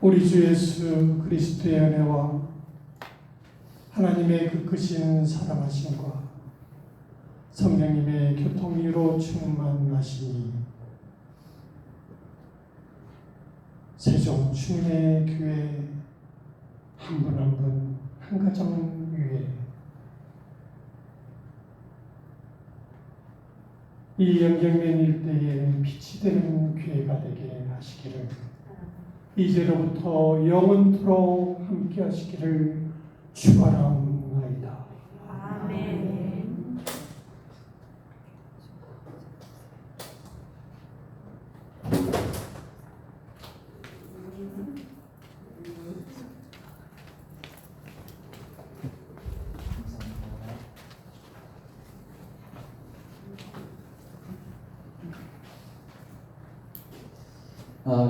우리 주 예수 그리스도의 은혜와 하나님의 그 크신 사랑하심과 성령님의 교통위로 충만하시니 세종 주님의 교회 한 분 한 분 한 가정 위에 이 영경된 일대에 빛이 되는 교회가 되게 하시기를 이제로부터 영원토록 함께 하시기를 축원하옵나이다. 아멘.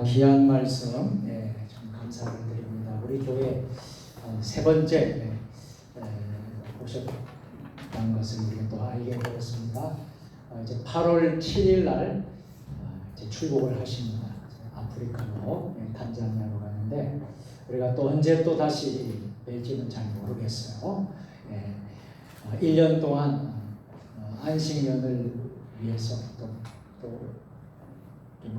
귀한 말씀 참 감사를 드립니다. 우리 교회 세 번째 오셨다는 것을 우리가 또 알게 되었습니다. 이제 8월 7일 날 이제 출국을 하십니다. 아프리카로 탄자니아로 가는데 우리가 또 언제 또 다시 뵐지는 잘 모르겠어요. 1년 동안 안식년을 위해서 또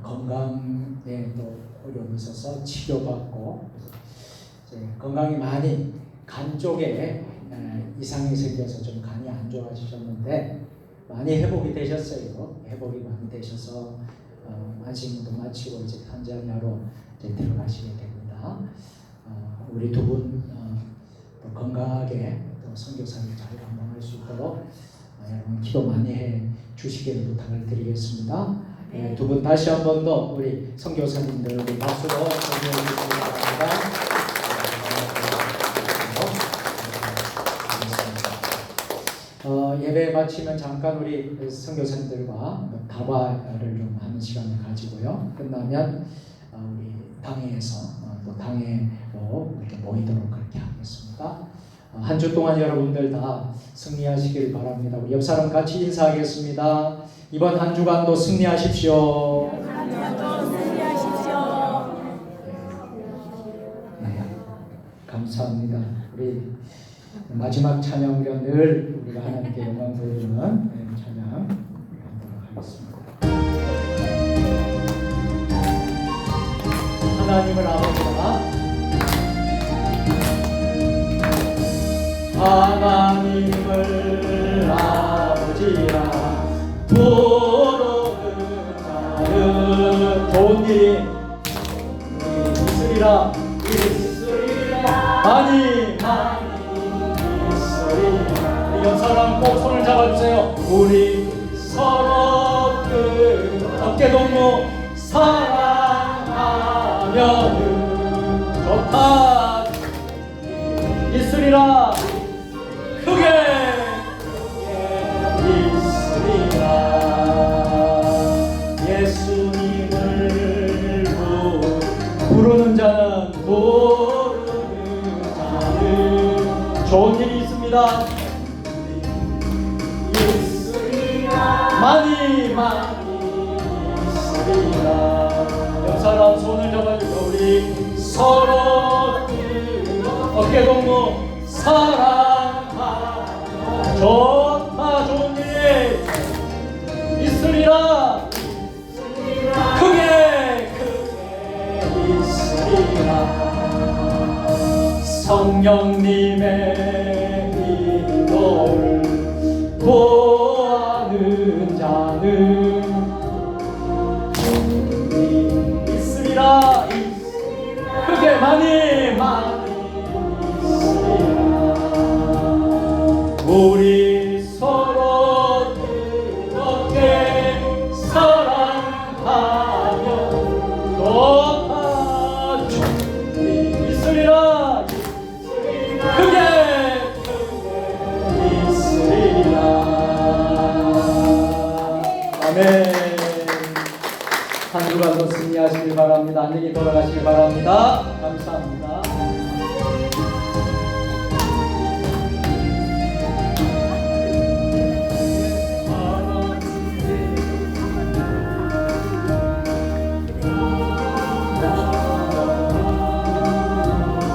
건강에 또 어려움이 있어서 치료받고 이제 건강이 많이 간 쪽에 이상이 생겨서 좀 간이 안 좋아지셨는데 많이 회복이 되셨어요. 회복이 많이 되셔서 안식년도 마치고 이제 탄자니아로 이제 들어가시게 됩니다. 우리 두 분 또 건강하게 또 선교사를 잘 감당할 수 있도록 여러분 기도 많이 해 주시기를 부탁을 드리겠습니다. 두 분 다시 한 번 더 우리 선교사님들 우리 박수로 청해 주시기 바랍니다. 예배 마치면 잠깐 우리 선교사님들과 다과를 좀 하는 시간을 가지고요. 끝나면 우리 당회에서 또 당회로 이렇게 모이도록 그렇게 하겠습니다. 한 주 동안 여러분들 다 승리하시길 바랍니다. 우리 옆 사람 같이 인사하겠습니다. 이번 한 주간도 승리하십시오. 네, 감사합니다. 우리 마지막 찬양으로 늘 우리가 하나님께 영광 돌리는 찬양 하도록 하겠습니다. 하나님을 아버지라 하나님을 아버지라 부르는 자는 좋은 일이 있으리라 많이 있으리라. 우리 옆 사람 꼭 손을 잡아주세요. 우리 서로 어깨 동무 사랑하면은 좋다 있으리라. 크게 있으리라. 예수님을 부르는 자는 좋은 일이 있습니다. 있으리라. 많이 있으리라. 옆 사람 손을 잡아주고 우리 서로 어깨 동무 사랑하며 좋다 좋은 일이 있으리라. 크게 있으리라. 성령님의 인도를 구하는 자는 있으리라. 크게 많이 우리 서로 뜨겁게 사랑하며 좋다 있으리라. 크게 있으리라. 아멘. 한 주간도 승리하시길 바랍니다. 안녕히 돌아가시길 바랍니다.